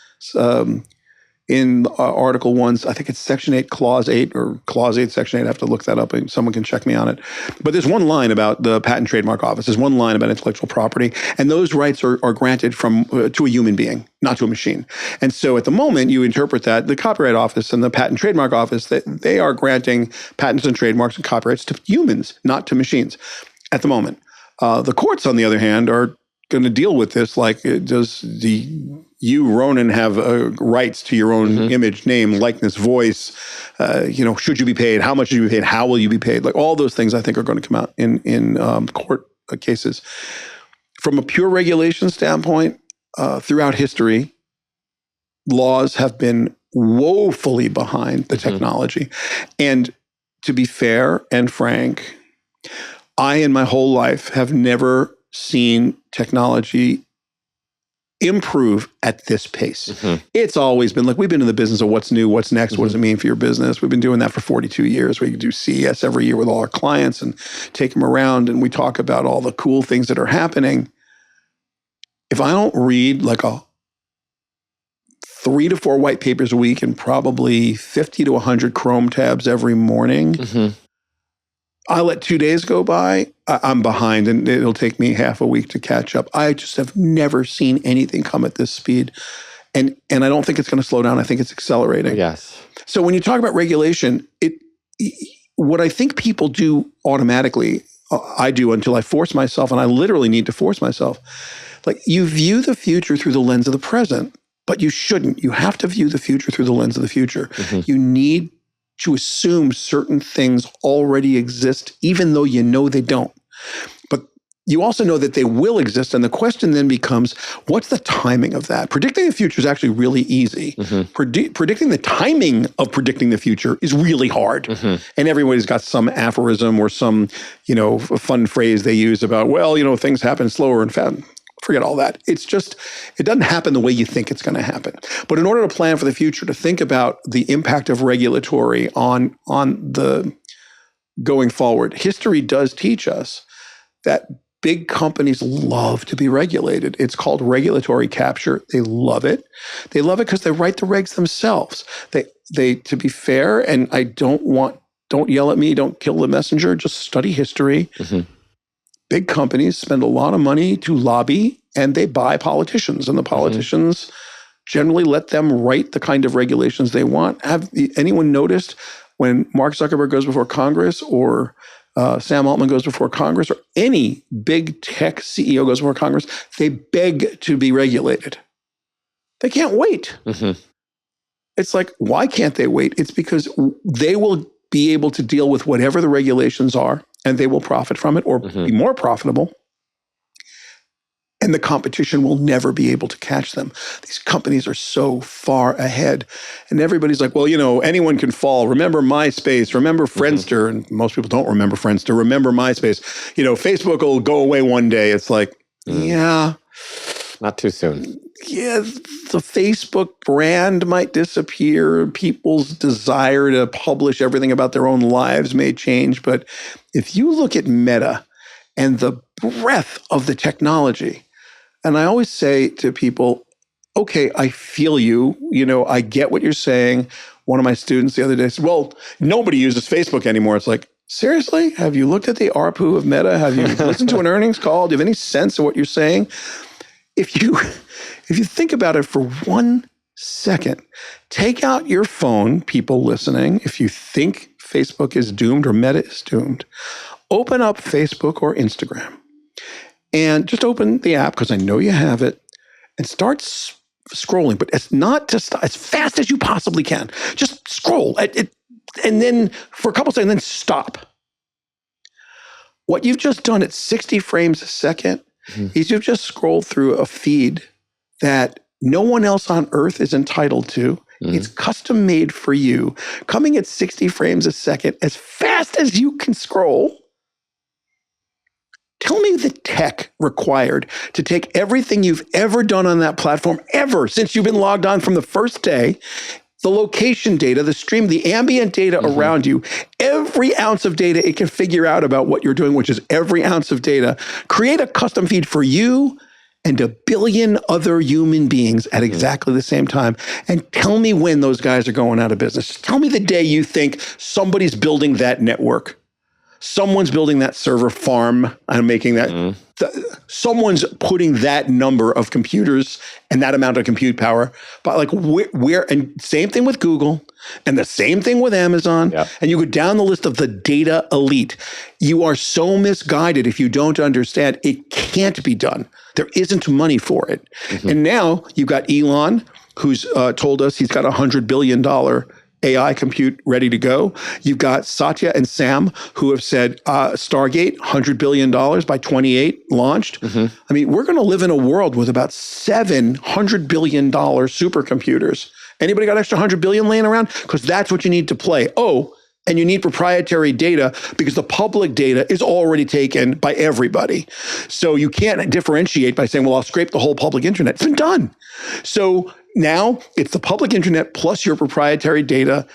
in Article 1, I think it's Section 8, Clause 8, or Clause 8, Section 8. I have to look that up. Someone can check me on it. But there's one line about the Patent Trademark Office. There's one line about intellectual property. And those rights are granted to a human being, not to a machine. And so at the moment, you interpret that the Copyright Office and the Patent Trademark Office, they are granting patents and trademarks and copyrights to humans, not to machines at the moment. The courts, on the other hand, are going to deal with this like, does you, Ronen, have rights to your own image, name, likeness, voice? Should you be paid? How much should you be paid? How will you be paid? Like all those things I think are going to come out in court cases. From a pure regulation standpoint, throughout history, laws have been woefully behind the technology. And to be fair and frank, I, in my whole life, have never seen technology improve at this pace. It's always been like, we've been in the business of what's new, what's next, what does it mean for your business? We've been doing that for 42 years. We do CES every year with all our clients and take them around and we talk about all the cool things that are happening. If I don't read like 3 to 4 white papers a week and probably 50 to 100 Chrome tabs every morning, I let 2 days go by, I'm behind, and it'll take me half a week to catch up. I just have never seen anything come at this speed. And I don't think it's going to slow down. I think it's accelerating. Yes. So when you talk about regulation, what I think people do automatically, I do until I force myself, and I literally need to force myself. Like, you view the future through the lens of the present, but you shouldn't. You have to view the future through the lens of the future. You need to assume certain things already exist, even though you know they don't. But you also know that they will exist, and the question then becomes, what's the timing of that? Predicting the future is actually really easy. Predicting the timing of predicting the future is really hard. And everybody's got some aphorism or some, fun phrase they use about, things happen slower and fast. Forget all that. It's just, it doesn't happen the way you think it's going to happen. But in order to plan for the future, to think about the impact of regulatory on the going forward, history does teach us that big companies love to be regulated. It's called regulatory capture. They love it. They love it because they write the regs themselves. They, to be fair, and I don't yell at me, don't kill the messenger, just study history. Big companies spend a lot of money to lobby, and they buy politicians, and the politicians generally let them write the kind of regulations they want. Have anyone noticed when Mark Zuckerberg goes before Congress, or Sam Altman goes before Congress, or any big tech CEO goes before Congress, they beg to be regulated? They can't wait. It's like, why can't they wait? It's because they will be able to deal with whatever the regulations are, and they will profit from it or be more profitable. And the competition will never be able to catch them. These companies are so far ahead. And everybody's like, anyone can fall. Remember MySpace, remember Friendster. And most people don't remember Friendster. Remember MySpace. Facebook will go away one day. It's like, yeah. Not too soon. Yeah, the Facebook brand might disappear. People's desire to publish everything about their own lives may change. But if you look at Meta and the breadth of the technology, and I always say to people, okay, I feel you. I get what you're saying. One of my students the other day said, well, nobody uses Facebook anymore. It's like, seriously? Have you looked at the ARPU of Meta? Have you listened to an earnings call? Do you have any sense of what you're saying? If you think about it for 1 second, take out your phone, people listening. If you think Facebook is doomed or Meta is doomed, open up Facebook or Instagram and just open the app, because I know you have it, and start scrolling. But it's not to stop, as fast as you possibly can. Just scroll and then for a couple seconds, then stop. What you've just done at 60 frames a second is you've just scrolled through a feed that no one else on earth is entitled to. It's custom made for you, coming at 60 frames a second, as fast as you can scroll. Tell me the tech required to take everything you've ever done on that platform, ever, since you've been logged on from the first day, the location data, the stream, the ambient data around you, every ounce of data it can figure out about what you're doing, which is every ounce of data, create a custom feed for you and a billion other human beings at exactly the same time. And tell me when those guys are going out of business. Tell me the day you think somebody's building that network. Someone's building that server farm and making that. Someone's putting that number of computers and that amount of compute power. But like where and same thing with Google and the same thing with Amazon. Yep. And you go down the list of the data elite. You are so misguided if you don't understand it can't be done. There isn't money for it. And now you've got Elon, who's told us he's got $100 billion AI compute ready to go. You've got Satya and Sam, who have said Stargate, $100 billion by 28 launched. I mean, we're going to live in a world with about $700 billion supercomputers. Anybody got extra 100 billion laying around? Because that's what you need to play. Oh, and you need proprietary data because the public data is already taken by everybody. So you can't differentiate by saying, well, I'll scrape the whole public internet. It's been done. So now it's the public internet plus your proprietary data.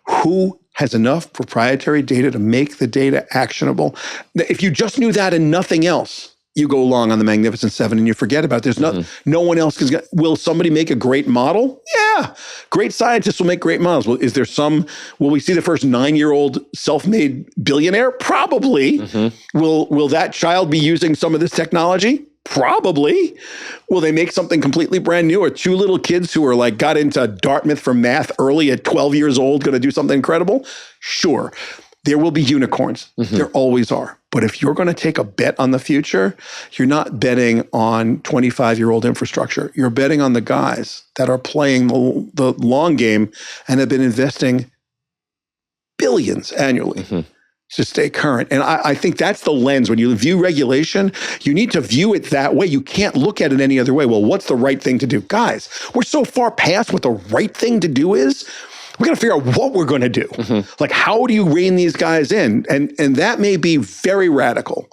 Who has enough proprietary data to make the data actionable? If you just knew that and nothing else, you go along on the Magnificent Seven and you forget about it. There's no one else can. Will somebody make a great model? Yeah. Great scientists will make great models. Well, is there will we see the first 9-year-old self-made billionaire? Probably. Will that child be using some of this technology? Probably. Will they make something completely brand new? Or two little kids who are like got into Dartmouth for math early at 12 years old going to do something incredible? Sure. There will be unicorns. There always are. But if you're going to take a bet on the future, you're not betting on 25-year-old infrastructure. You're betting on the guys that are playing the long game and have been investing billions annually to stay current. And I think that's the lens. When you view regulation, you need to view it that way. You can't look at it any other way. Well, what's the right thing to do? Guys, we're so far past what the right thing to do is. We got to figure out what we're going to do. Like, how do you rein these guys in? And that may be very radical.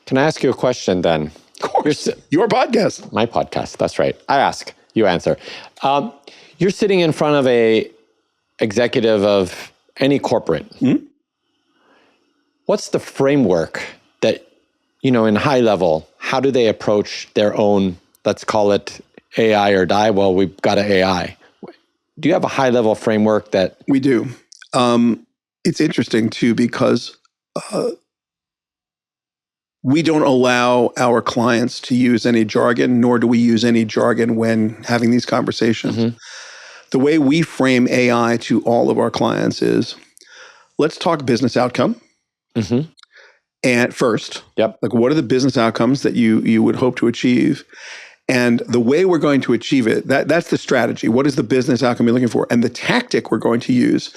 Can I ask you a question then? Of course. Your podcast. My podcast. That's right. I ask, you answer. You're sitting in front of a executive of any corporate. What's the framework that, in high level, how do they approach their own, let's call it AI or die? Well, we've got an AI. Do you have a high-level framework that... We do. It's interesting, too, because we don't allow our clients to use any jargon, nor do we use any jargon when having these conversations. The way we frame AI to all of our clients is, let's talk business outcome. And first, like what are the business outcomes that you would hope to achieve? And the way we're going to achieve it, that's the strategy. What is the business outcome you're looking for? And the tactic we're going to use,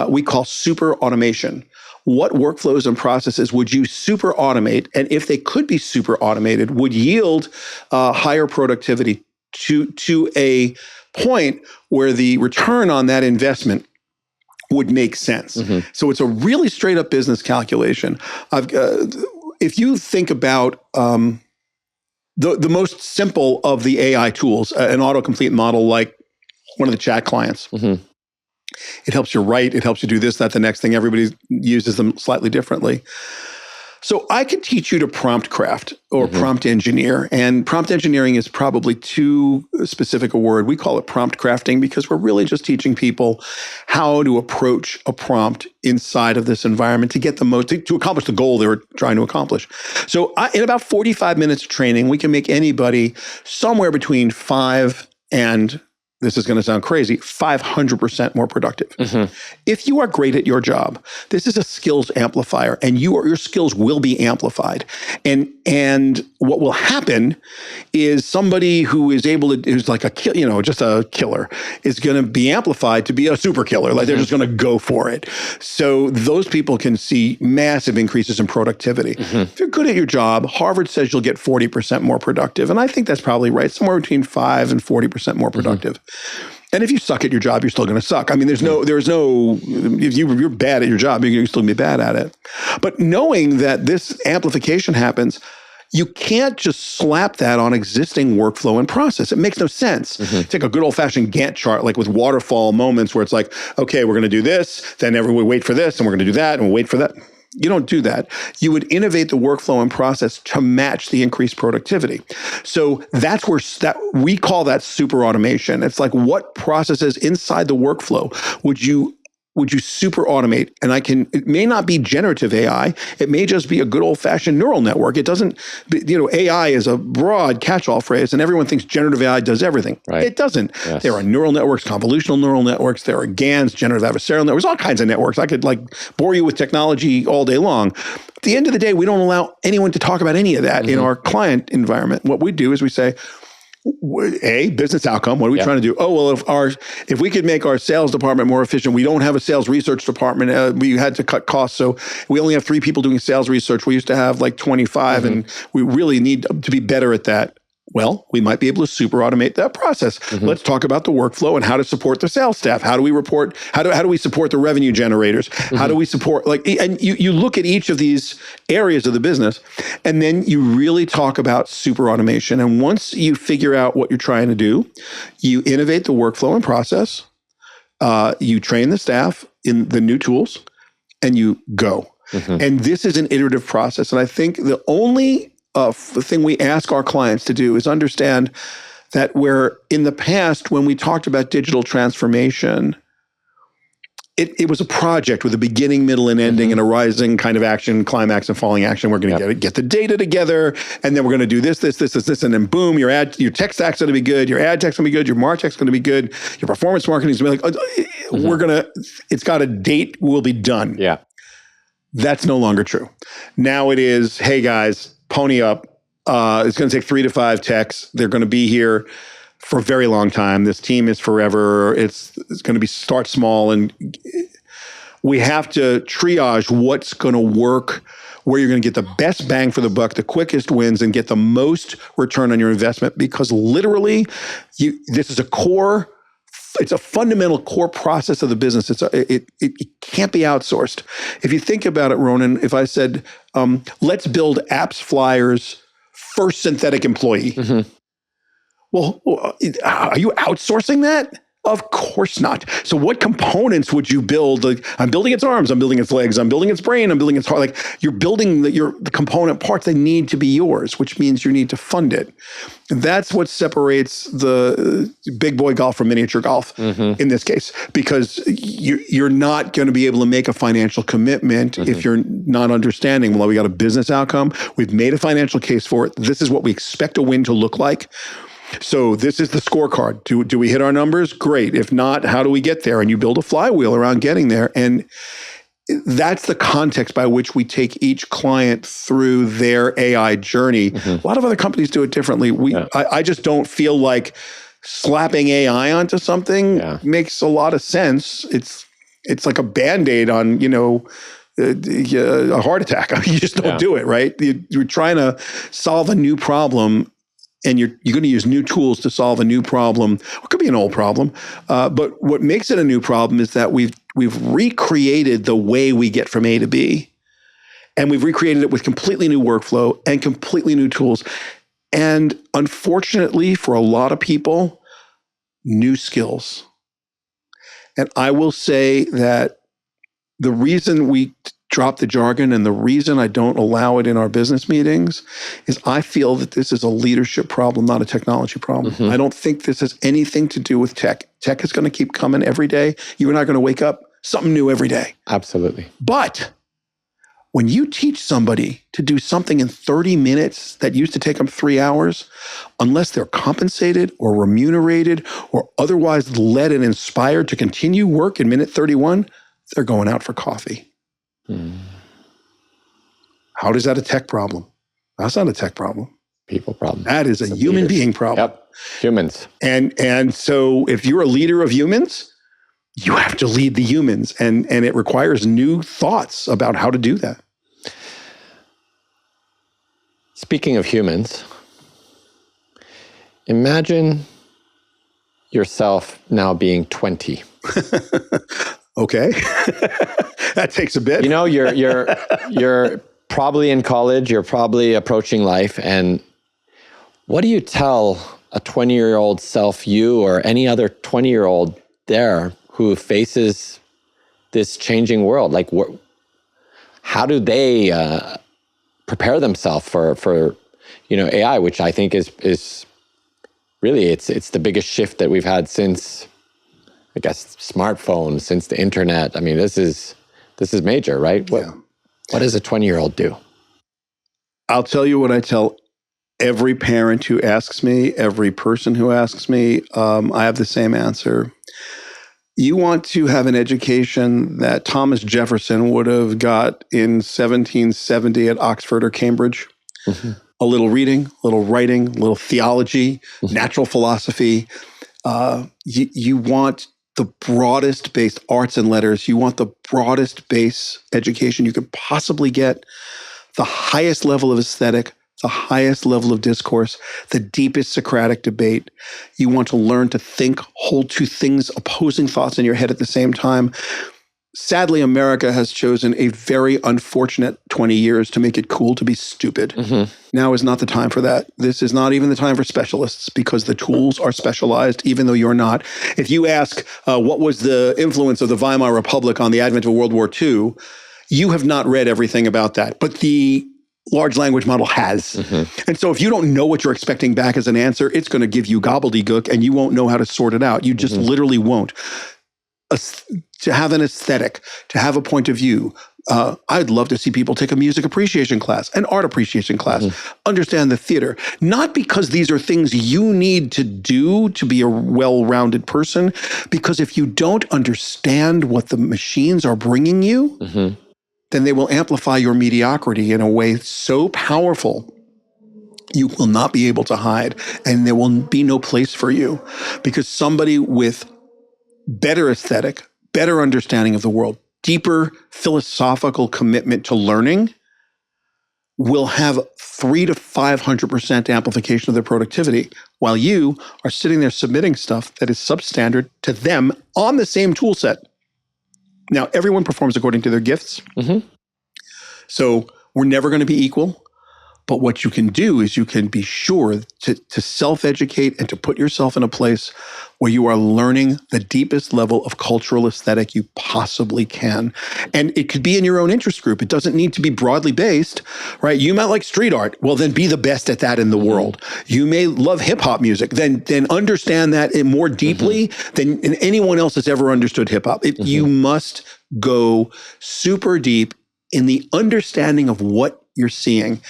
we call super automation. What workflows and processes would you super automate? And if they could be super automated, would yield higher productivity to a point where the return on that investment would make sense. So it's a really straight up business calculation. If you think about the most simple of the AI tools, an autocomplete model like one of the chat clients. It helps you write, it helps you do this, that, the next thing. Everybody uses them slightly differently. So I could teach you to prompt craft or prompt engineer. And prompt engineering is probably too specific a word. We call it prompt crafting because we're really just teaching people how to approach a prompt inside of this environment to get the most, to accomplish the goal they were trying to accomplish. So in about 45 minutes of training, we can make anybody somewhere between 5 and this is going to sound crazy, 500% more productive. If you are great at your job, this is a skills amplifier, and your skills will be amplified. And what will happen is somebody who is able to, who's like just a killer, is going to be amplified to be a super killer. Like they're just going to go for it. So those people can see massive increases in productivity. If you're good at your job, Harvard says you'll get 40% more productive. And I think that's probably right. Somewhere between 5 and 40% more productive. And if you suck at your job, you're still going to suck. I mean, there's no, if you're bad at your job, you're still going to be bad at it. But knowing that this amplification happens, you can't just slap that on existing workflow and process. It makes no sense. Take a good old-fashioned Gantt chart, like with waterfall moments where it's like, okay, we're going to do this, then we wait for this, and we're going to do that, and we'll wait for that. You don't do that. You would innovate the workflow and process to match the increased productivity. So that's where we call that super automation. It's like, what processes inside the workflow would you super automate? And it may not be generative AI. It may just be a good old fashioned neural network. It doesn't, AI is a broad catch-all phrase, and everyone thinks generative AI does everything. Right. It doesn't. Yes. There are neural networks, convolutional neural networks. There are GANs, generative adversarial networks, all kinds of networks. I could bore you with technology all day long. At the end of the day, we don't allow anyone to talk about any of that in our client environment. What we do is we say, business outcome. What are we trying to do? Oh, well, if we could make our sales department more efficient, we don't have a sales research department. We had to cut costs. So we only have 3 people doing sales research. We used to have like 25, and we really need to be better at that. Well, we might be able to super automate that process. Let's talk about the workflow and how to support the sales staff. How do we report? How do we support the revenue generators? How do we support, and you look at each of these areas of the business, and then you really talk about super automation. And once you figure out what you're trying to do, you innovate the workflow and process, you train the staff in the new tools, and you go. And this is an iterative process. And I think the only the thing we ask our clients to do is understand that where in the past, when we talked about digital transformation, it was a project with a beginning, middle, and ending, and a rising kind of action, climax, and falling action. We're going to get the data together, and then we're going to do this, and then boom, your tech stack's going to be good, your ad tech's going to be good, your martech's going to be good, your performance marketing is going to be like, it's got a date, we'll be done. Yeah. That's no longer true. Now it is, hey guys, pony up. It's going to take 3 to 5 techs. They're going to be here for a very long time. This team is forever. It's going to be start small, and we have to triage what's going to work, where you're going to get the best bang for the buck, the quickest wins, and get the most return on your investment. Because literally, this is it's a fundamental core process of the business. It can't be outsourced. If you think about it, Ronen, if I said, let's build apps flyers first synthetic employee. Well, are you outsourcing that? Of course not. So what components would you build? Like, I'm building its arms, I'm building its legs, I'm building its brain, I'm building its heart. Like, you're building the component parts. They need to be yours, which means you need to fund it. And that's what separates the big boy golf from miniature golf in this case, because you're not going to be able to make a financial commitment if you're not understanding, well, we got a business outcome. We've made a financial case for it. This is what we expect a win to look like. So this is the scorecard. Do we hit our numbers? Great. If not, how do we get there? And you build a flywheel around getting there. And that's the context by which we take each client through their AI journey. A lot of other companies do it differently. I just don't feel like slapping AI onto something makes a lot of sense. It's like a Band-Aid on, a heart attack. You just don't do it, right? You're trying to solve a new problem, and you're going to use new tools to solve a new problem. It could be an old problem. But what makes it a new problem is that we've recreated the way we get from A to B. And we've recreated it with completely new workflow and completely new tools. And unfortunately, for a lot of people, new skills. And I will say that the reason we drop the jargon and the reason I don't allow it in our business meetings is I feel that this is a leadership problem, not a technology problem. I don't think this has anything to do with tech. Tech is going to keep coming every day. You and I are going to wake up something new every day. Absolutely. But When you teach somebody to do something in 30 minutes that used to take them 3 hours, unless they're compensated or remunerated or otherwise led and inspired to continue work in minute 31, they're going out for coffee. How is that a tech problem? That's not a tech problem. People problem. That is a human being problem. Yep. Humans. And so if you're a leader of humans, you have to lead the humans. And it requires new thoughts about how to do that. Speaking of humans, imagine yourself now being 20. Okay. That takes a bit. You know, you're probably in college, you're probably approaching life, and what do you tell a 20-year-old self, you or any other 20-year-old there who faces this changing world? Like, how do they prepare themselves for AI, which I think is really it's the biggest shift that we've had since, I guess, smartphones, since the internet. I mean, this is major, right? What does a 20-year-old do? I'll tell you what I tell every parent who asks me, every person who asks me. I have the same answer. You want to have an education that Thomas Jefferson would have got in 1770 at Oxford or Cambridge. Mm-hmm. A little reading, a little writing, a little theology, natural philosophy. You want the broadest based arts and letters. You want the broadest base education you could possibly get, the highest level of aesthetic, the highest level of discourse, the deepest Socratic debate. You want to learn to think, hold two things, opposing thoughts in your head at the same time. Sadly, America has chosen a very unfortunate 20 years to make it cool to be stupid. Mm-hmm. Now is not the time for that. This is not even the time for specialists because the tools are specialized, even though you're not. If you ask what was the influence of the Weimar Republic on the advent of World War II, you have not read everything about that. But the large language model has. Mm-hmm. And so if you don't know what you're expecting back as an answer, it's going to give you gobbledygook and you won't know how to sort it out. You just literally won't. To have an aesthetic, to have a point of view. I'd love to see people take a music appreciation class, an art appreciation class, understand the theater. Not because these are things you need to do to be a well-rounded person, because if you don't understand what the machines are bringing you, then they will amplify your mediocrity in a way so powerful you will not be able to hide, and there will be no place for you. Because somebody with better aesthetic, better understanding of the world, deeper philosophical commitment to learning will have 300 to 500% amplification of their productivity, while you are sitting there submitting stuff that is substandard to them on the same tool set. Now, everyone performs according to their gifts. So we're never going to be equal. But what you can do is you can be sure to self-educate and to put yourself in a place where you are learning the deepest level of cultural aesthetic you possibly can. And it could be in your own interest group. It doesn't need to be broadly based, right? You might like street art. Well, then be the best at that in the world. You may love hip hop music. Then understand that more deeply than anyone else has ever understood hip hop. You must go super deep in the understanding of what you're seeing.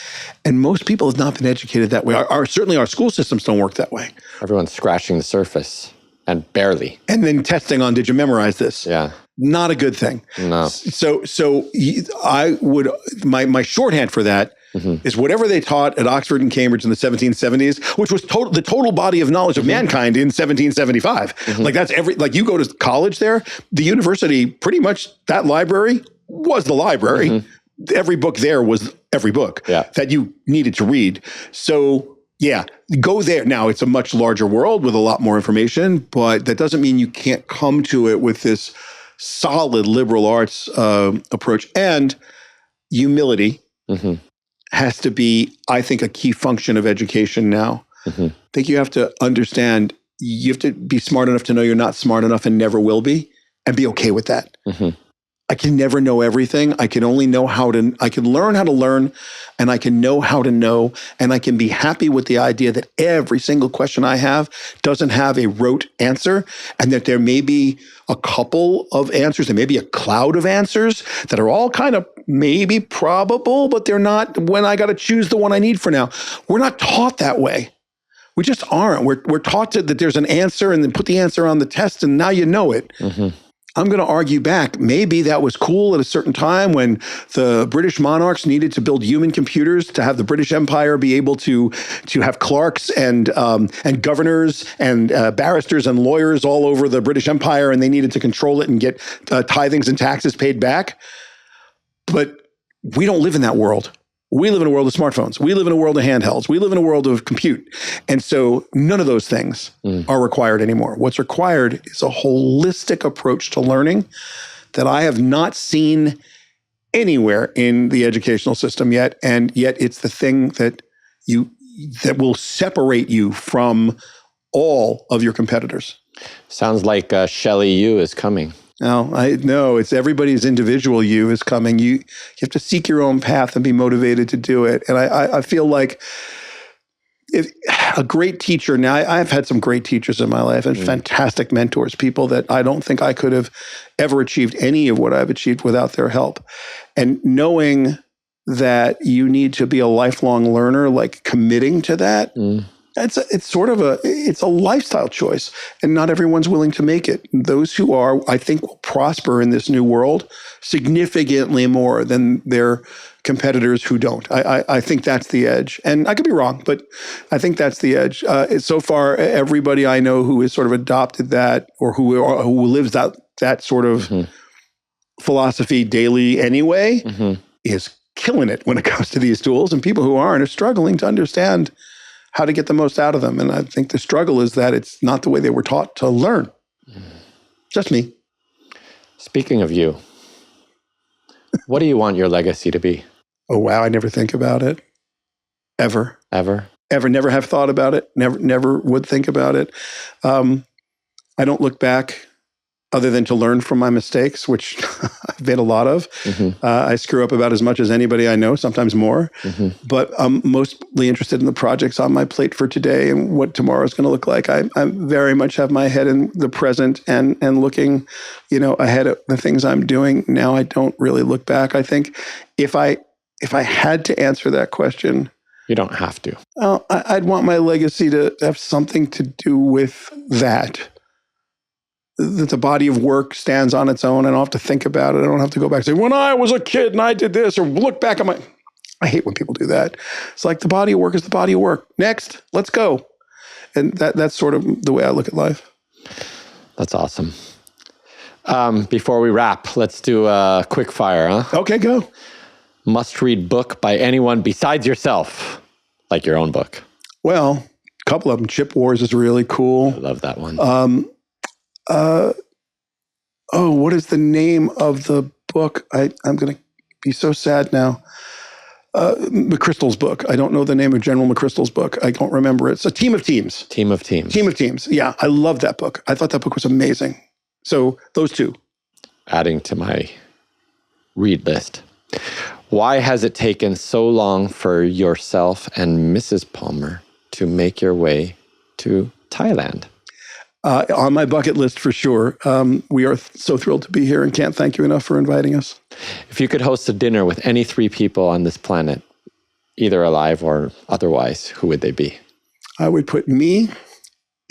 And most people have not been educated that way. Certainly our school systems don't work that way. Everyone's scratching the surface and barely. And then testing on, did you memorize this? Yeah. Not a good thing. No. So I would, my shorthand for that is whatever they taught at Oxford and Cambridge in the 1770s, which was the total body of knowledge of mankind in 1775. Like that's like you go to college there, the university, pretty much that library was the library. Every book there was every book that you needed to read. So yeah, go there. Now it's a much larger world with a lot more information, but that doesn't mean you can't come to it with this solid liberal arts approach. And humility has to be, I think, a key function of education now. I think you have to understand, you have to be smart enough to know you're not smart enough and never will be, and be okay with that. I can never know everything. I can only know I can learn how to learn, and I can know how to know, and I can be happy with the idea that every single question I have doesn't have a rote answer, and that there may be a couple of answers, there may be a cloud of answers that are all kind of maybe probable, but they're not when I got to choose the one I need for now. We're not taught that way. We just aren't. We're taught that there's an answer and then put the answer on the test and now you know it. Mm-hmm. I'm going to argue back. Maybe that was cool at a certain time when the British monarchs needed to build human computers to have the British Empire be able to have clerks and governors and barristers and lawyers all over the British Empire, and they needed to control it and get tithings and taxes paid back. But we don't live in that world. We live in a world of smartphones. We live in a world of handhelds. We live in a world of compute. And so none of those things are required anymore. What's required is a holistic approach to learning that I have not seen anywhere in the educational system yet. And yet it's the thing that will separate you from all of your competitors. Sounds like Shelly U is coming. No, it's everybody's individual you is coming. You have to seek your own path and be motivated to do it. And I feel like if a great teacher, now I've had some great teachers in my life and fantastic mentors, people that I don't think I could have ever achieved any of what I've achieved without their help. And knowing that you need to be a lifelong learner, like committing to that, it's sort of a lifestyle choice, and not everyone's willing to make it. Those who are, I think, will prosper in this new world significantly more than their competitors who don't. I think that's the edge, and I could be wrong, but I think that's the edge. So far, everybody I know who has sort of adopted that, or who lives that sort of philosophy daily anyway, is killing it when it comes to these tools, and people who aren't are struggling to understand how to get the most out of them. And I think the struggle is that it's not the way they were taught to learn. Just me. Speaking of you, what do you want your legacy to be? Oh, wow. I never think about it. Ever. Ever? Ever. Never have thought about it. Never would think about it. I don't look back other than to learn from my mistakes, which I've made a lot of. I screw up about as much as anybody I know, sometimes more. But I'm mostly interested in the projects on my plate for today and what tomorrow is going to look like. I very much have my head in the present and looking, ahead at the things I'm doing. Now I don't really look back. I think if I had to answer that question, you don't have to. I'd want my legacy to have something to do with that the body of work stands on its own. I don't have to think about it. I don't have to go back and say, when I was a kid and I did this, or look back at I hate when people do that. It's like the body of work is the body of work. Next, let's go. And that's sort of the way I look at life. That's awesome. Before we wrap, let's do a quick fire, huh? Okay, go. Must-read book by anyone besides yourself, like your own book. Well, a couple of them. Chip Wars is really cool. I love that one. What is the name of the book? I'm going to be so sad now. McChrystal's book. I don't know the name of General McChrystal's book. I don't remember it. It's A Team of Teams. Team of Teams. Team of Teams. Yeah, I love that book. I thought that book was amazing. So those two. Adding to my read list. Why has it taken so long for yourself and Mrs. Palmer to make your way to Thailand? On my bucket list for sure. We are so thrilled to be here and can't thank you enough for inviting us. If you could host a dinner with any three people on this planet, either alive or otherwise, who would they be? I would put me,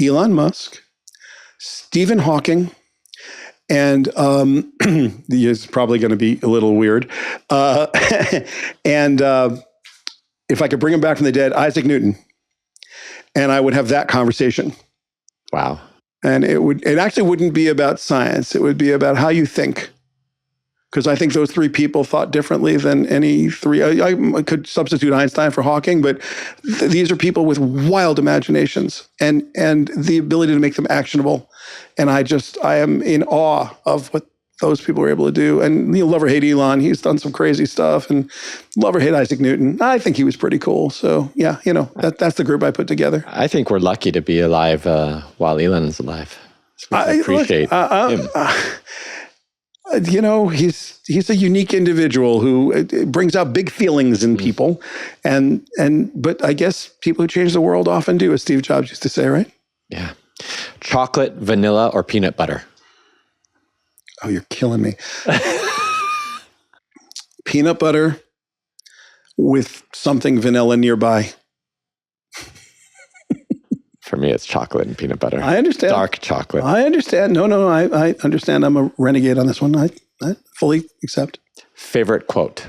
Elon Musk, Stephen Hawking, and it's probably going to be a little weird. And if I could bring him back from the dead, Isaac Newton. And I would have that conversation. Wow. And it actually wouldn't be about science. It would be about how you think. Because I think those three people thought differently than any three. I could substitute Einstein for Hawking, but these are people with wild imaginations and the ability to make them actionable. And I am in awe of what those people were able to do. And love or hate Elon, he's done some crazy stuff. And love or hate Isaac Newton, I think he was pretty cool. So yeah, that's the group I put together. I think we're lucky to be alive while Elon's alive. So I appreciate him. He's a unique individual who brings out big feelings in people. But I guess people who change the world often do, as Steve Jobs used to say, right? Yeah. Chocolate, vanilla, or peanut butter? Oh, you're killing me. peanut butter with something vanilla nearby. For me, it's chocolate and peanut butter. I understand. Dark chocolate. I understand. No, I understand. I'm a renegade on this one. I fully accept. Favorite quote?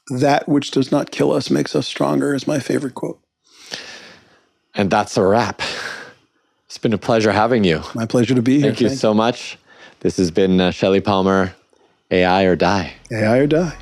That which does not kill us makes us stronger is my favorite quote. And that's a wrap. It's been a pleasure having you. My pleasure to be here. Thank you so much. This has been Shelly Palmer, AI or Die. AI or Die.